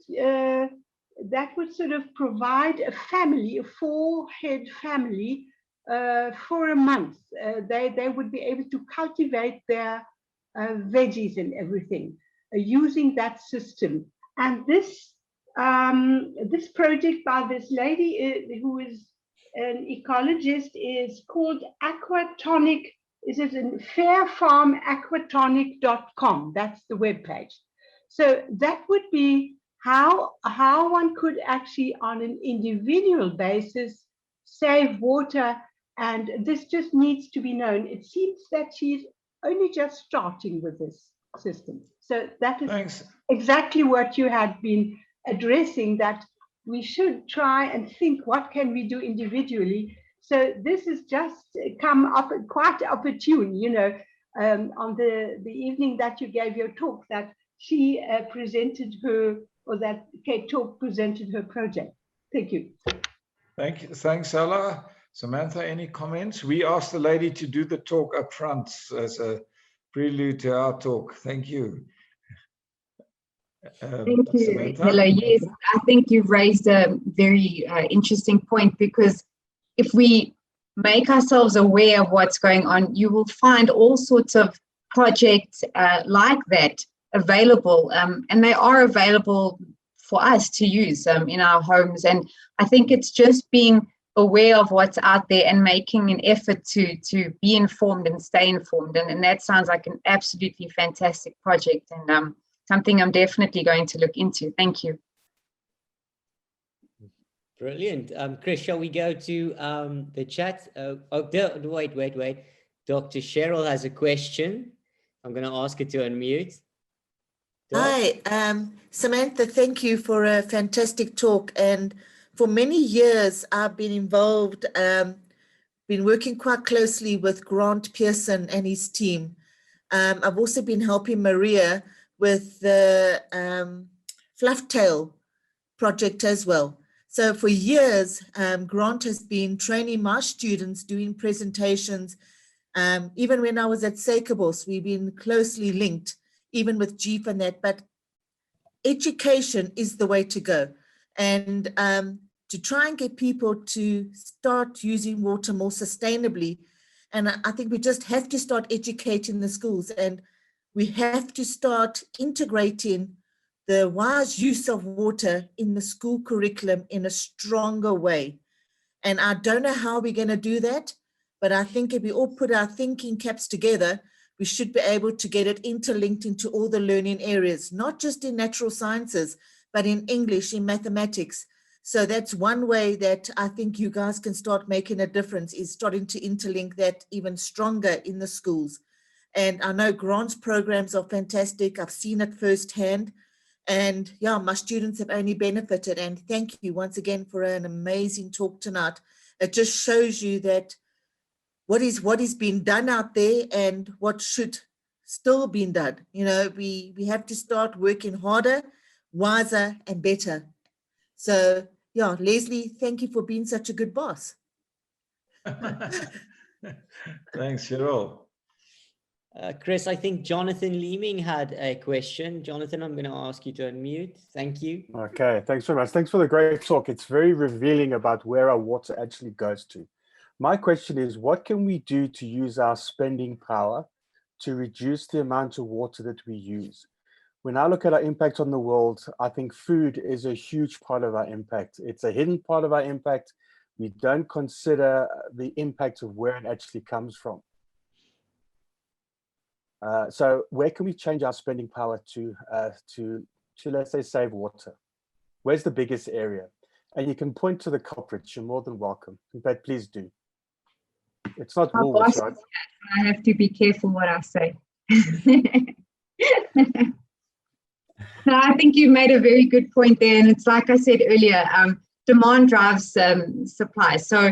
that would sort of provide a family, a 4-head family, for a month. They would be able to cultivate their veggies and everything using that system. And this project by this lady who is an ecologist is called Aquatonic. Is it in fairfarmaquatonic.com? That's the webpage. So that would be how one could actually, on an individual basis, save water. And this just needs to be known. It seems that she's only just starting with this system. So that is exactly what you had been addressing, that we should try and think, what can we do individually? So this has just come up quite opportune, you know, on the evening that you gave your talk, that she presented her, or that Kate Talk presented her project. Thank you. Thank you. Thanks, Ella. Samantha, any comments? We asked the lady to do the talk up front as a prelude to our talk. Thank you. Thank you, Samantha? Hello. Yes, I think you've raised a very interesting point, because if we make ourselves aware of what's going on, you will find all sorts of projects like that available, and they are available for us to use in our homes. And I think it's just being aware of what's out there and making an effort to be informed and stay informed. And that sounds like an absolutely fantastic project, and something I'm definitely going to look into. Thank you. Brilliant. Chris, shall we go to the chat? Wait. Dr. Cheryl has a question. I'm going to ask her to unmute. Hi, Samantha, thank you for a fantastic talk. And for many years, I've been involved, been working quite closely with Grant Pearson and his team. I've also been helping Maria with the Flufftail project as well. So for years, Grant has been training my students, doing presentations. Even when I was at Seikabos, we've been closely linked, even with Jeep and that, but education is the way to go. And to try and get people to start using water more sustainably. And I think we just have to start educating the schools, and we have to start integrating the wise use of water in the school curriculum in a stronger way. And I don't know how we're going to do that, but I think if we all put our thinking caps together, we should be able to get it interlinked into all the learning areas, not just in natural sciences, but in English, in mathematics. So that's one way that I think you guys can start making a difference, is starting to interlink that even stronger in the schools. And I know Grant's programs are fantastic. I've seen it firsthand. And yeah, my students have only benefited. And thank you once again for an amazing talk tonight. It just shows you that what is being done out there and what should still be done. You know, we have to start working harder, wiser, and better. So yeah, Leslie, thank you for being such a good boss. Thanks, Cheryl. Chris, I think Jonathan Leeming had a question. Jonathan, I'm going to ask you to unmute. Thank you. Okay, thanks very much. Thanks for the great talk. It's very revealing about where our water actually goes to. My question is, what can we do to use our spending power to reduce the amount of water that we use? When I look at our impact on the world, I think food is a huge part of our impact. It's a hidden part of our impact. We don't consider the impact of where it actually comes from. So where can we change our spending power to let's say, save water? Where's the biggest area? And you can point to the culprits. You're more than welcome. But please do. It's not Woolworths, right? I have to be careful what I say. No, I think you made a very good point there. And it's like I said earlier, demand drives supply. So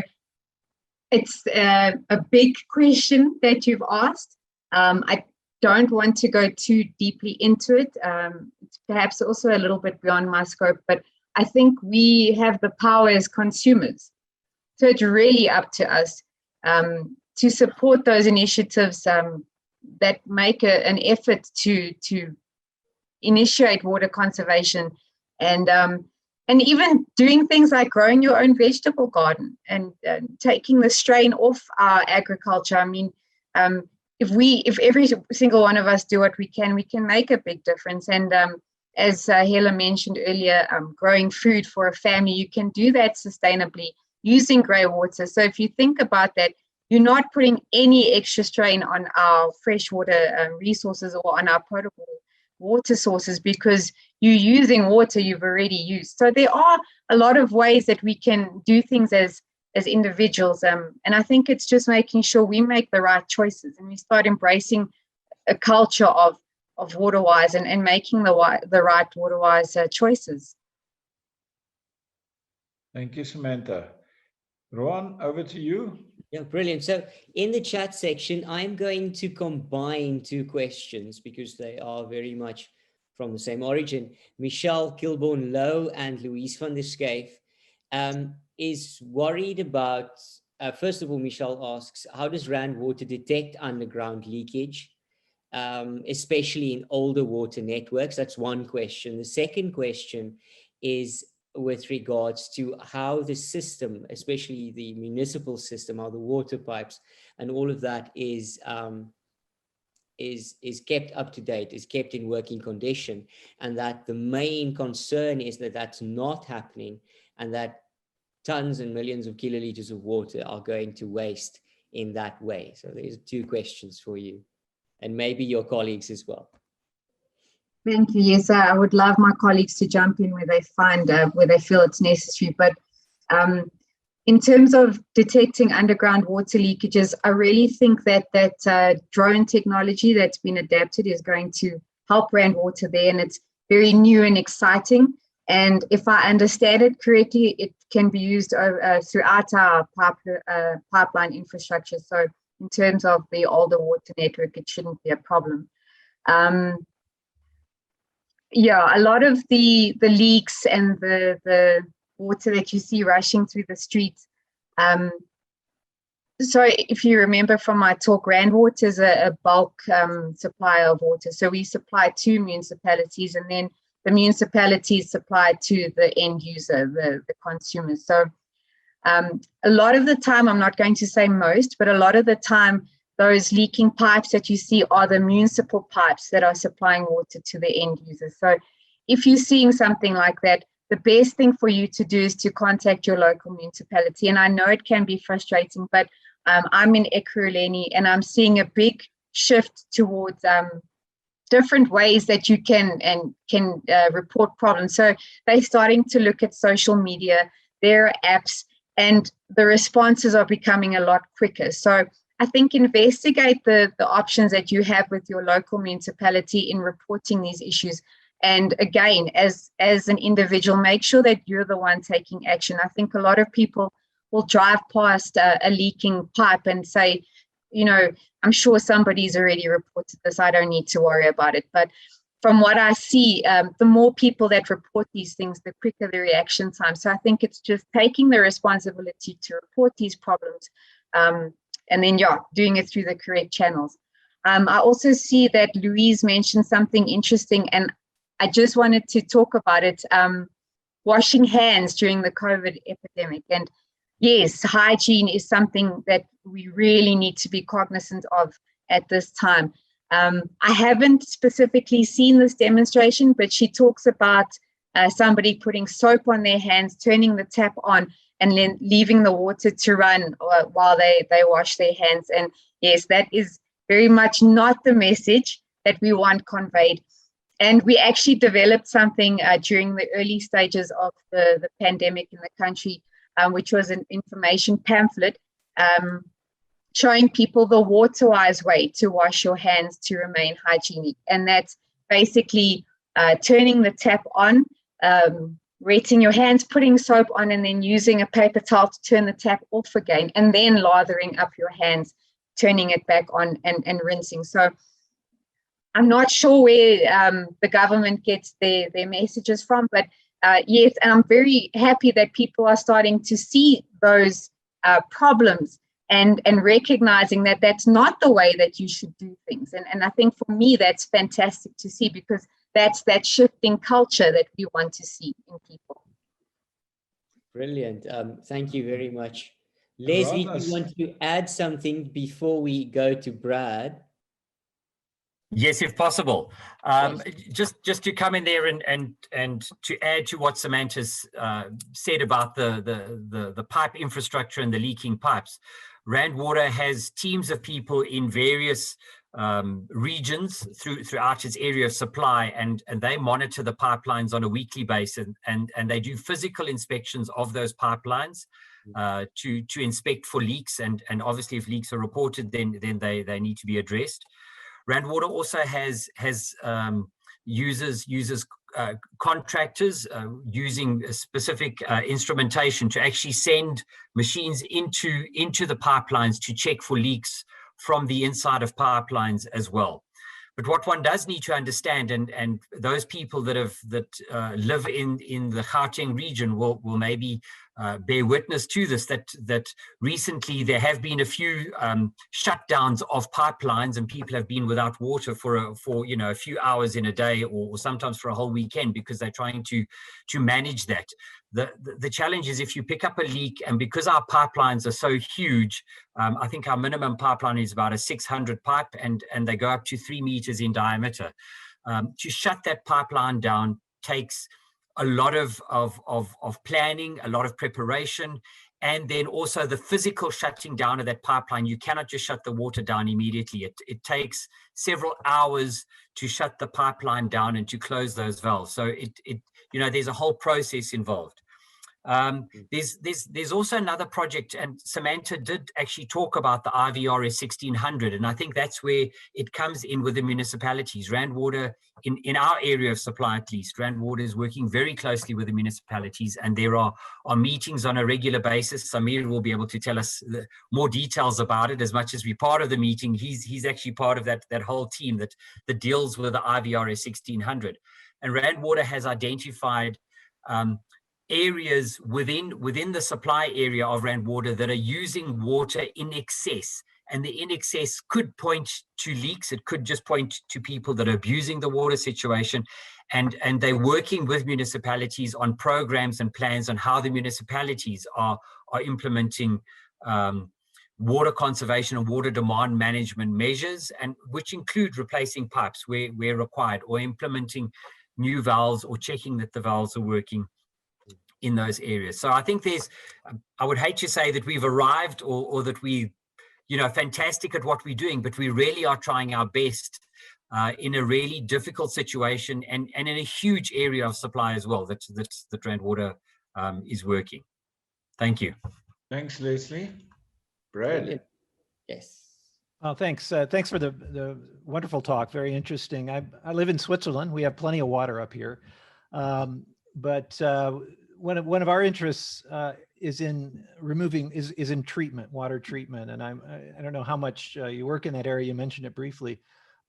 it's a big question that you've asked. I don't want to go too deeply into it. It's perhaps also a little bit beyond my scope, but I think we have the power as consumers. So it's really up to us to support those initiatives that make an effort to initiate water conservation. And and even doing things like growing your own vegetable garden and taking the strain off our agriculture. I mean, if every single one of us do what we can make a big difference. And as Hela mentioned earlier, growing food for a family, you can do that sustainably using grey water. So if you think about that, you're not putting any extra strain on our freshwater resources or on our potable water sources, because you're using water you've already used. So there are a lot of ways that we can do things as individuals. And I think it's just making sure we make the right choices and we start embracing a culture of water-wise and making the right water-wise choices. Thank you, Samantha. Rowan, over to you. Yeah, brilliant. So in the chat section, I'm going to combine two questions because they are very much from the same origin. Michelle Kilborn-Lowe and Louise van der Schyff is worried about, first of all, Michelle asks, how does Rand Water detect underground leakage, especially in older water networks? That's one question. The second question is with regards to how the system, especially the municipal system, how the water pipes and all of that is kept up to date, is kept in working condition, and that the main concern is that that's not happening and that tons and millions of kiloliters of water are going to waste in that way. So there's two questions for you and maybe your colleagues as well. Thank you. Yes, I would love my colleagues to jump in where they find, where they feel it's necessary. But in terms of detecting underground water leakages, I really think that drone technology that's been adapted is going to help Rand Water there, and it's very new and exciting. And if I understand it correctly, it can be used throughout our pipeline infrastructure. So in terms of the older water network, it shouldn't be a problem. Yeah, a lot of the leaks and the water that you see rushing through the streets. So if you remember from my talk, Rand Water is a bulk supplier of water. So we supply to municipalities, and then the municipalities supply to the end user, the consumers. So a lot of the time, I'm not going to say most, but a lot of the time, those leaking pipes that you see are the municipal pipes that are supplying water to the end user. So if you're seeing something like that, the best thing for you to do is to contact your local municipality. And I know it can be frustrating, but I'm in Ekurhuleni and I'm seeing a big shift towards different ways that you can report problems. So they're starting to look at social media, their apps, and the responses are becoming a lot quicker. So I think investigate the options that you have with your local municipality in reporting these issues. And again, as an individual, make sure that you're the one taking action. I think a lot of people will drive past a leaking pipe and say, you know, I'm sure somebody's already reported this, I don't need to worry about it. But from what I see, the more people that report these things, the quicker the reaction time. So I think it's just taking the responsibility to report these problems. And then, yeah, doing it through the correct channels. I also see that Louise mentioned something interesting, and I just wanted to talk about it, washing hands during the COVID epidemic. And yes, hygiene is something that we really need to be cognizant of at this time. I haven't specifically seen this demonstration, but she talks about somebody putting soap on their hands, turning the tap on, and then leaving the water to run while they wash their hands. And yes, that is very much not the message that we want conveyed. And we actually developed something during the early stages of the pandemic in the country, which was an information pamphlet showing people the water-wise way to wash your hands to remain hygienic. And that's basically turning the tap on, wetting your hands, putting soap on, and then using a paper towel to turn the tap off again, and then lathering up your hands, turning it back on and rinsing. So I'm not sure where the government gets their messages from, but yes, and I'm very happy that people are starting to see those problems and recognizing that that's not the way that you should do things. And I think for me, that's fantastic to see, because that's that shifting culture that we want to see in people. Brilliant. Thank you very much. Leslie, do you want to add something before we go to Brad? Yes, if possible. Yes. Just to come in there and to add to what Samantha's said about the pipe infrastructure and the leaking pipes. Rand Water has teams of people in various regions throughout its area of supply, and they monitor the pipelines on a weekly basis, and they do physical inspections of those pipelines to inspect for leaks, and obviously if leaks are reported, then they need to be addressed. Rand Water also uses contractors using specific instrumentation to actually send machines into the pipelines to check for leaks from the inside of pipelines as well. But what one does need to understand, and those people that live in the Gauteng region will maybe bear witness to this, that recently there have been a few shutdowns of pipelines, and people have been without water for a few hours in a day, or sometimes for a whole weekend, because they're trying to manage that. The challenge is if you pick up a leak, and because our pipelines are so huge, I think our minimum pipeline is about a 600 pipe, and they go up to 3 meters in diameter. To shut that pipeline down takes a lot of planning, a lot of preparation, and then also the physical shutting down of that pipeline. You cannot just shut the water down immediately. It takes several hours to shut the pipeline down and to close those valves. So there's a whole process involved. There's also another project, and Samantha did actually talk about the IVRS 1600, and I think that's where it comes in with the municipalities. Rand Water, in our area of supply at least, Rand Water is working very closely with the municipalities, and there are meetings on a regular basis. Samir will be able to tell us more details about it. As much as we're part of the meeting, he's actually part of that whole team that deals with the IVRS 1600. And Rand Water has identified areas within the supply area of Rand Water that are using water in excess, and the in excess could point to leaks. It could just point to people that are abusing the water situation, and they're working with municipalities on programs and plans on how the municipalities are implementing water conservation and water demand management measures, and which include replacing pipes where required, or implementing new valves, or checking that the valves are working in those areas. So I think I would hate to say that we've arrived, or that we, fantastic at what we're doing, but we really are trying our best in a really difficult situation, and in a huge area of supply as well, that Rand Water is working. Thank you. Thanks, Leslie. Brad. Yes. Oh, thanks. Thanks for the wonderful talk. Very interesting. I live in Switzerland. We have plenty of water up here. But one of our interests is in treatment, water treatment. And I don't know how much you work in that area. You mentioned it briefly.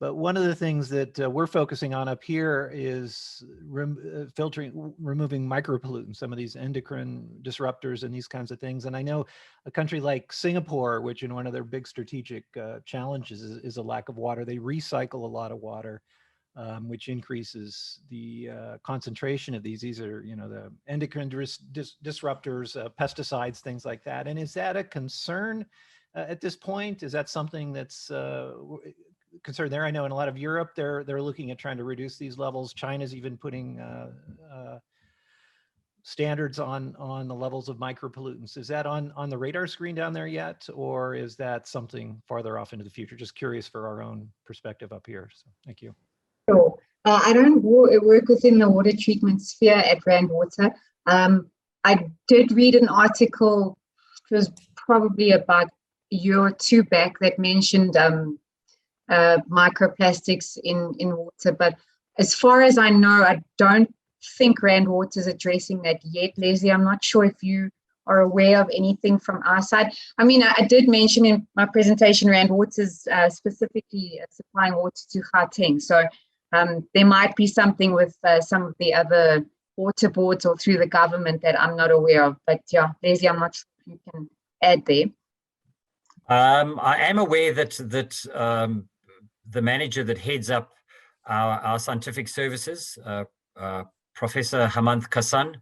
But one of the things that we're focusing on up here is removing micropollutants, some of these endocrine disruptors and these kinds of things. And I know a country like Singapore, which in one of their big strategic challenges is a lack of water. They recycle a lot of water, which increases the concentration of these. These are, the endocrine disruptors, pesticides, things like that. And is that a concern at this point? Is that something that's concern there? I know in a lot of Europe, they're looking at trying to reduce these levels. China's even putting standards on the levels of micropollutants. Is that on the radar screen down there yet, or is that something farther off into the future? Just curious for our own perspective up here. So thank you. Sure. I don't work within the water treatment sphere at Rand Water. I did read an article, it was probably about a year or two back, that mentioned microplastics in water, but as far as I know, I don't think Rand Water is addressing that yet. Leslie, I'm not sure if you are aware of anything from our side. I mean, I did mention in my presentation Rand Water is specifically supplying water to Gauteng, so there might be something with some of the other water boards or through the government that I'm not aware of, but yeah, Leslie, I'm not sure if you can add there. I am aware that the manager that heads up our scientific services, Professor Hemant Kassan,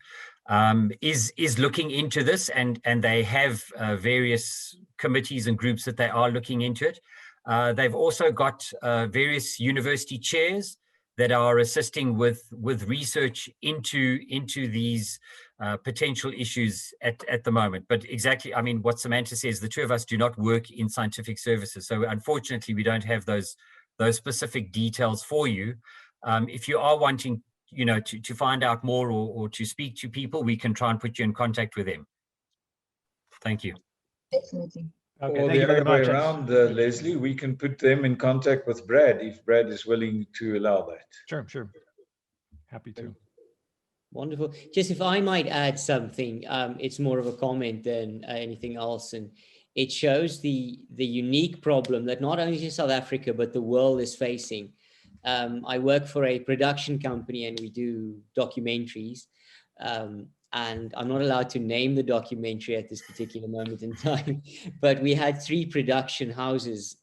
is looking into this, and they have various committees and groups that they are looking into it. They've also got various university chairs that are assisting with research into these potential issues at the moment. But exactly, I mean, what Samantha says, the two of us do not work in scientific services, so unfortunately we don't have those specific details for you. If you are wanting, you know, to find out more or to speak to people, we can try and put you in contact with them. Thank you. Definitely. Okay, Or thank the you very other way much. around, Leslie, we can put them in contact with Brad if Brad is willing to allow that. Sure, sure. Happy to. Wonderful. Just if I might add something, it's more of a comment than anything else, and it shows the unique problem that not only South Africa but the world is facing. I work for a production company and we do documentaries, and I'm not allowed to name the documentary at this particular moment in time, but we had 3 production houses,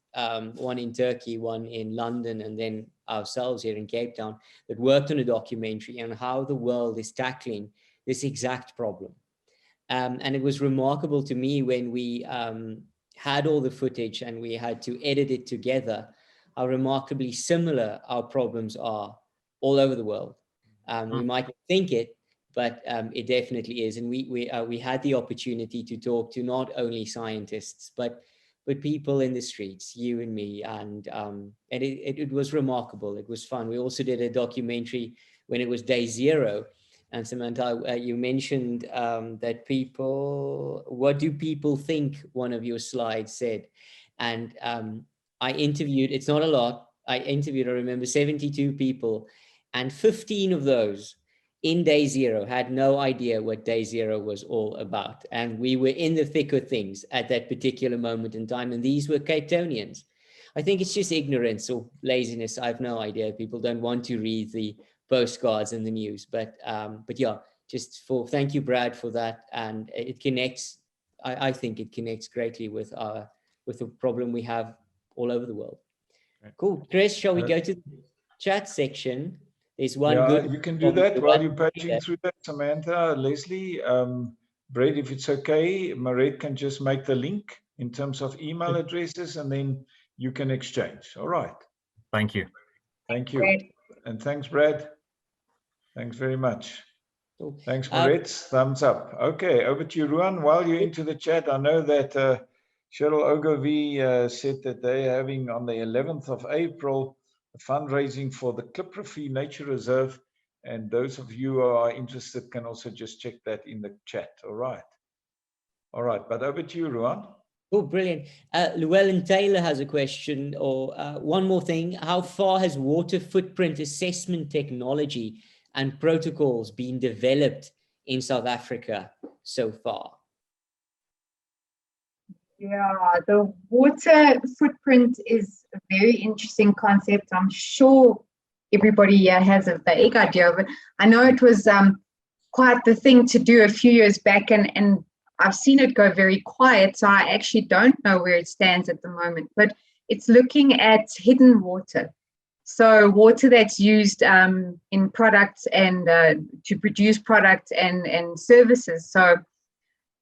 one in Turkey, one in London, and then ourselves here in Cape Town, that worked on a documentary on how the world is tackling this exact problem. And it was remarkable to me when we had all the footage and we had to edit it together, how remarkably similar our problems are all over the world. We might think it, but it definitely is. And we had the opportunity to talk to not only scientists, but people in the streets, you and me, and it was remarkable. It was fun. We also did a documentary when it was day 0. And Samantha, you mentioned that what do people think, one of your slides said. And I interviewed, it's not a lot, I remember 72 people, and 15 of those in day 0 had no idea what day 0 was all about. And we were in the thick of things at that particular moment in time. And these were Cape Townians. I think it's just ignorance or laziness. I have no idea. People don't want to read the postcards and the news, but yeah, thank you, Brad, for that. And it connects, I think it connects greatly with the problem we have all over the world. Right. Cool. Chris, shall we go to the chat section? There's one good. You can do that while you're paging through that, Samantha. Leslie, Brad, if it's okay, Maret can just make the link in terms of email addresses, and then you can exchange. All right. Thank you. Thank you. Great. And thanks, Brad. Thanks very much. Cool. Thanks, Maritz. Thumbs up. Okay, over to you, Ruan. While you're into the chat, I know that Cheryl Ogilvie said that they're having on the 11th of April a fundraising for the Kliprivie Nature Reserve. And those of you who are interested can also just check that in the chat. All right. All right, but over to you, Ruan. Oh, brilliant. Llewellyn Taylor has a question, or one more thing. How far has water footprint assessment technology and protocols been developed in South Africa so far? Yeah, the water footprint is a very interesting concept. I'm sure everybody here has a vague idea of it. I know it was quite the thing to do a few years back, and I've seen it go very quiet, so I actually don't know where it stands at the moment, but it's looking at hidden water. So water that's used in products and to produce products and services. So,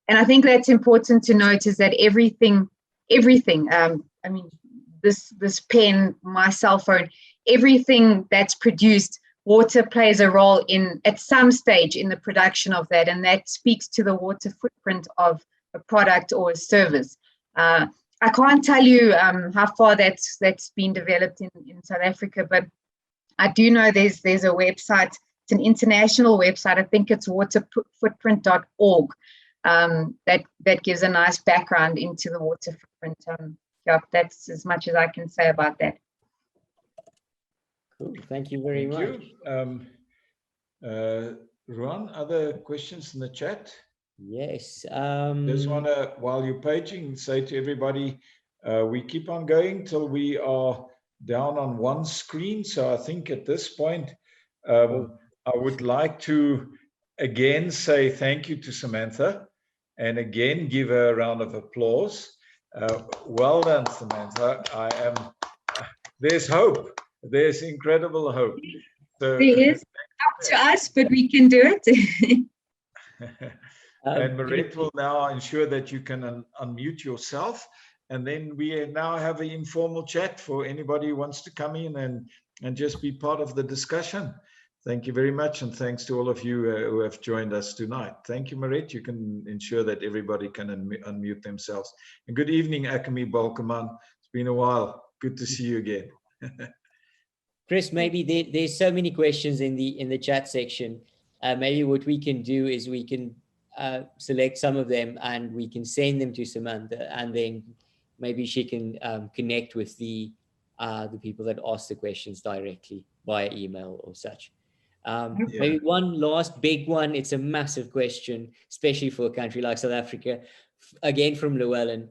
and I think that's important to note is that everything, I mean, this pen, my cell phone, everything that's produced, water plays a role in at some stage in the production of that, and that speaks to the water footprint of a product or a service. I can't tell you how far that's been developed in South Africa, but I do know there's a website. It's an international website. I think it's waterfootprint.org. That gives a nice background into the water footprint. Yeah, that's as much as I can say about that. Cool. Thank you very much. Ruan, other questions in the chat? Yes. Just want to, while you're paging, say to everybody, we keep on going till we are down on one screen. So I think at this point, I would like to again say thank you to Samantha and again give her a round of applause. Well done, Samantha. There's hope. There's incredible hope. So, it is up to us, but we can do it. And Maret will now ensure that you can unmute yourself. And then we now have an informal chat for anybody who wants to come in and just be part of the discussion. Thank you very much. And thanks to all of you who have joined us tonight. Thank you, Maret. You can ensure that everybody can unmute themselves. And good evening, Akemi Balkaman. It's been a while. Good to see you again. Chris, maybe there's so many questions in the chat section. Maybe what we can do is we can select some of them and we can send them to Samantha, and then maybe she can connect with the people that ask the questions directly via email or such. Maybe one last big one. It's a massive question, especially for a country like South Africa. Again, from Llewellyn.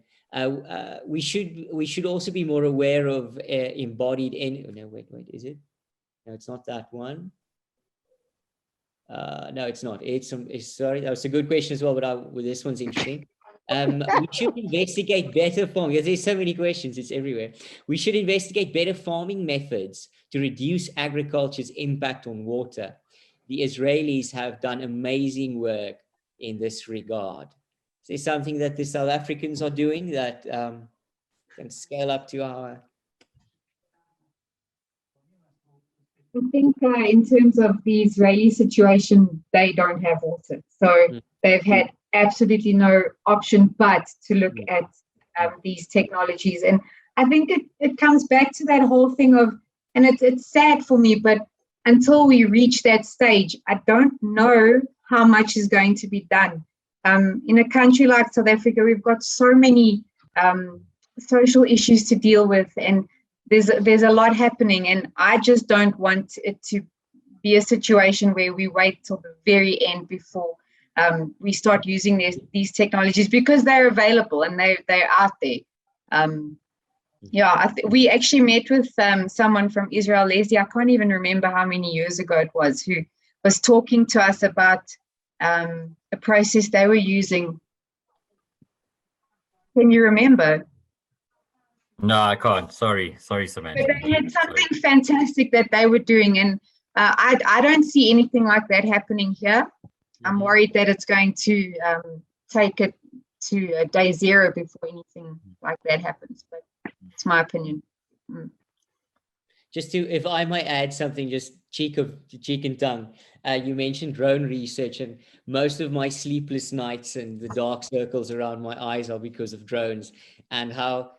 We should also be more aware of embodied no, wait, is it? No, it's not that one. No, it's not. Sorry, that was a good question as well, but this one's interesting. We should investigate better farming. There's so many questions, it's everywhere. We should investigate better farming methods to reduce agriculture's impact on water. The Israelis have done amazing work in this regard. Is there something that the South Africans are doing that can scale up to our... I think in terms of the Israeli situation, they don't have water. So they've had absolutely no option but to look at these technologies. And I think it comes back to that whole thing of, and it's sad for me, but until we reach that stage, I don't know how much is going to be done. In a country like South Africa, we've got so many social issues to deal with, and there's a lot happening, and I just don't want it to be a situation where we wait till the very end before we start using these technologies, because they're available and they're out there. We actually met with someone from Israel, Leslie, I can't even remember how many years ago it was, who was talking to us about a process they were using. Can you remember? No, I can't. Sorry, Samantha. But they had something fantastic that they were doing, and I don't see anything like that happening here. I'm worried that it's going to take it to day zero before anything like that happens, but it's my opinion. Just if I might add something, just cheek and tongue. You mentioned drone research, and most of my sleepless nights and the dark circles around my eyes are because of drones, and how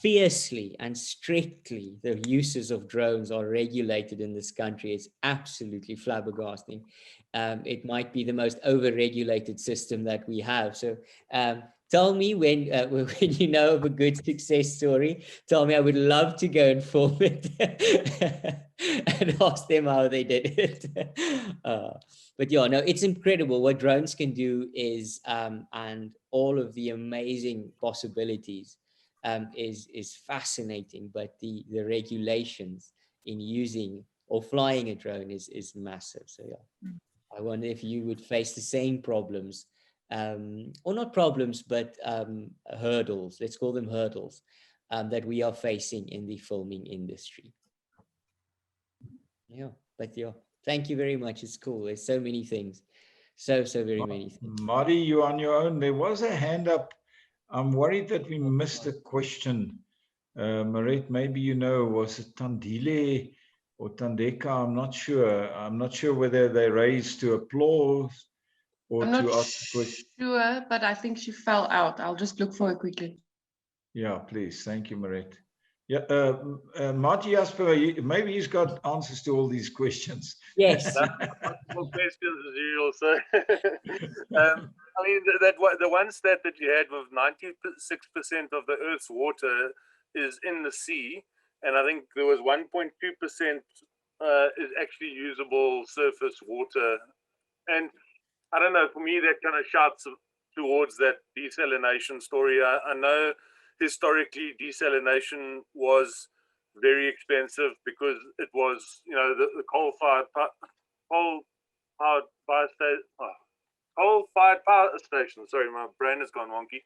fiercely and strictly the uses of drones are regulated in this country. It's absolutely flabbergasting. It might be the most over-regulated system that we have. So tell me when you know of a good success story. Tell me, I would love to go and film it and ask them how they did it. But yeah, no, it's incredible what drones can do is, and all of the amazing possibilities is fascinating. But the regulations in using or flying a drone is massive. So yeah, I wonder if you would face the same problems. Or not problems, but hurdles, let's call them hurdles, that we are facing in the filming industry. Yeah, but yeah, thank you very much. It's cool. There's so many things. So very many things. Marty, you're on your own. There was a hand up. I'm worried that we missed a question. Maret, maybe you know, was it Tandile or Tandeka? I'm not sure. I'm not sure whether they raised to applause. I'm not sure, but I think she fell out. I'll just look for her quickly. Yeah, please. Thank you, Maret. Yeah, Marty Jasper, maybe he's got answers to all these questions. Yes. Multiple questions as usual. So, I mean, the one stat that you had with 96% of the Earth's water is in the sea, and I think there was 1.2% is actually usable surface water, and I don't know, for me, that kind of shouts towards that desalination story. I know historically desalination was very expensive because it was, you know, the coal-fired power station. Sorry, my brain has gone wonky.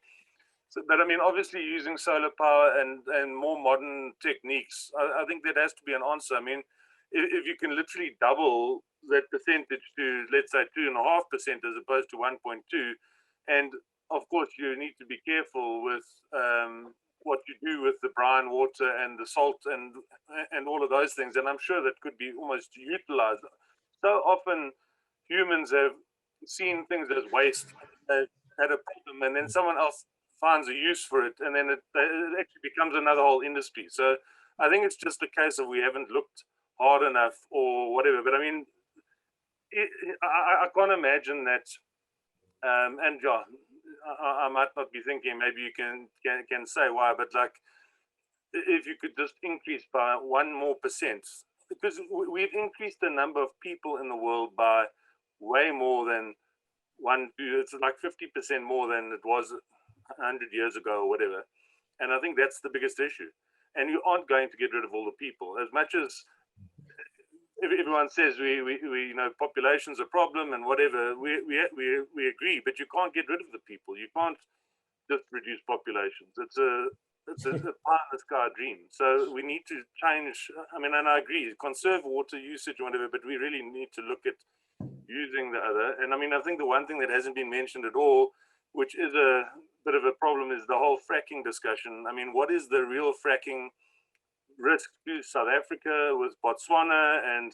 So, but I mean, obviously using solar power and more modern techniques, I think that has to be an answer. I mean, if you can literally double that percentage to, let's say, 2.5% as opposed to 1.2, and of course you need to be careful with what you do with the brine water and the salt and all of those things, and I'm sure that could be almost utilized. So often humans have seen things as waste, they've had a problem, and then someone else finds a use for it, and then it actually becomes another whole industry. So I think it's just a case of we haven't looked hard enough or whatever. But I mean, I can't imagine that, and yeah, I might not be thinking, maybe you can say why, but like, if you could just increase by 1% more, because we've increased the number of people in the world by way more than it's like 50% more than it was 100 years ago or whatever. And I think that's the biggest issue. And you aren't going to get rid of all the people. As much as everyone says we population's a problem and whatever, we agree, but you can't get rid of the people. You can't just reduce populations. It's a pie in the sky dream. So we need to change. I mean, and I agree, conserve water usage or whatever, but we really need to look at using the other. And I mean, I think the one thing that hasn't been mentioned at all, which is a bit of a problem, is the whole fracking discussion. I mean, what is the real fracking risk to South Africa with Botswana? And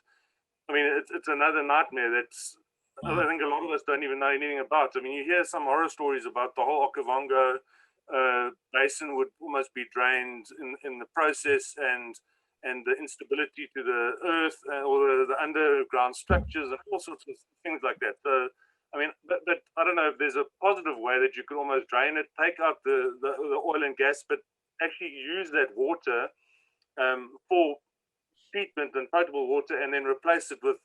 I mean, it's another nightmare that's, I think a lot of us don't even know anything about. I mean, you hear some horror stories about the whole Okavango basin would almost be drained in the process, and the instability to the earth or the underground structures and all sorts of things like that. So, I mean, but I don't know if there's a positive way that you could almost drain it, take out the oil and gas, but actually use that water for treatment and potable water, and then replace it with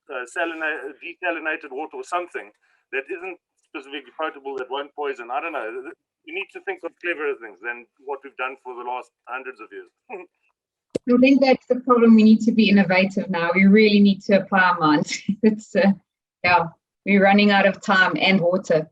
desalinated water or something that isn't specifically potable, that won't poison. I don't know. We need to think of cleverer things than what we've done for the last hundreds of years. I think that's the problem. We need to be innovative now. We really need to apply our minds. It's yeah, we're running out of time and water.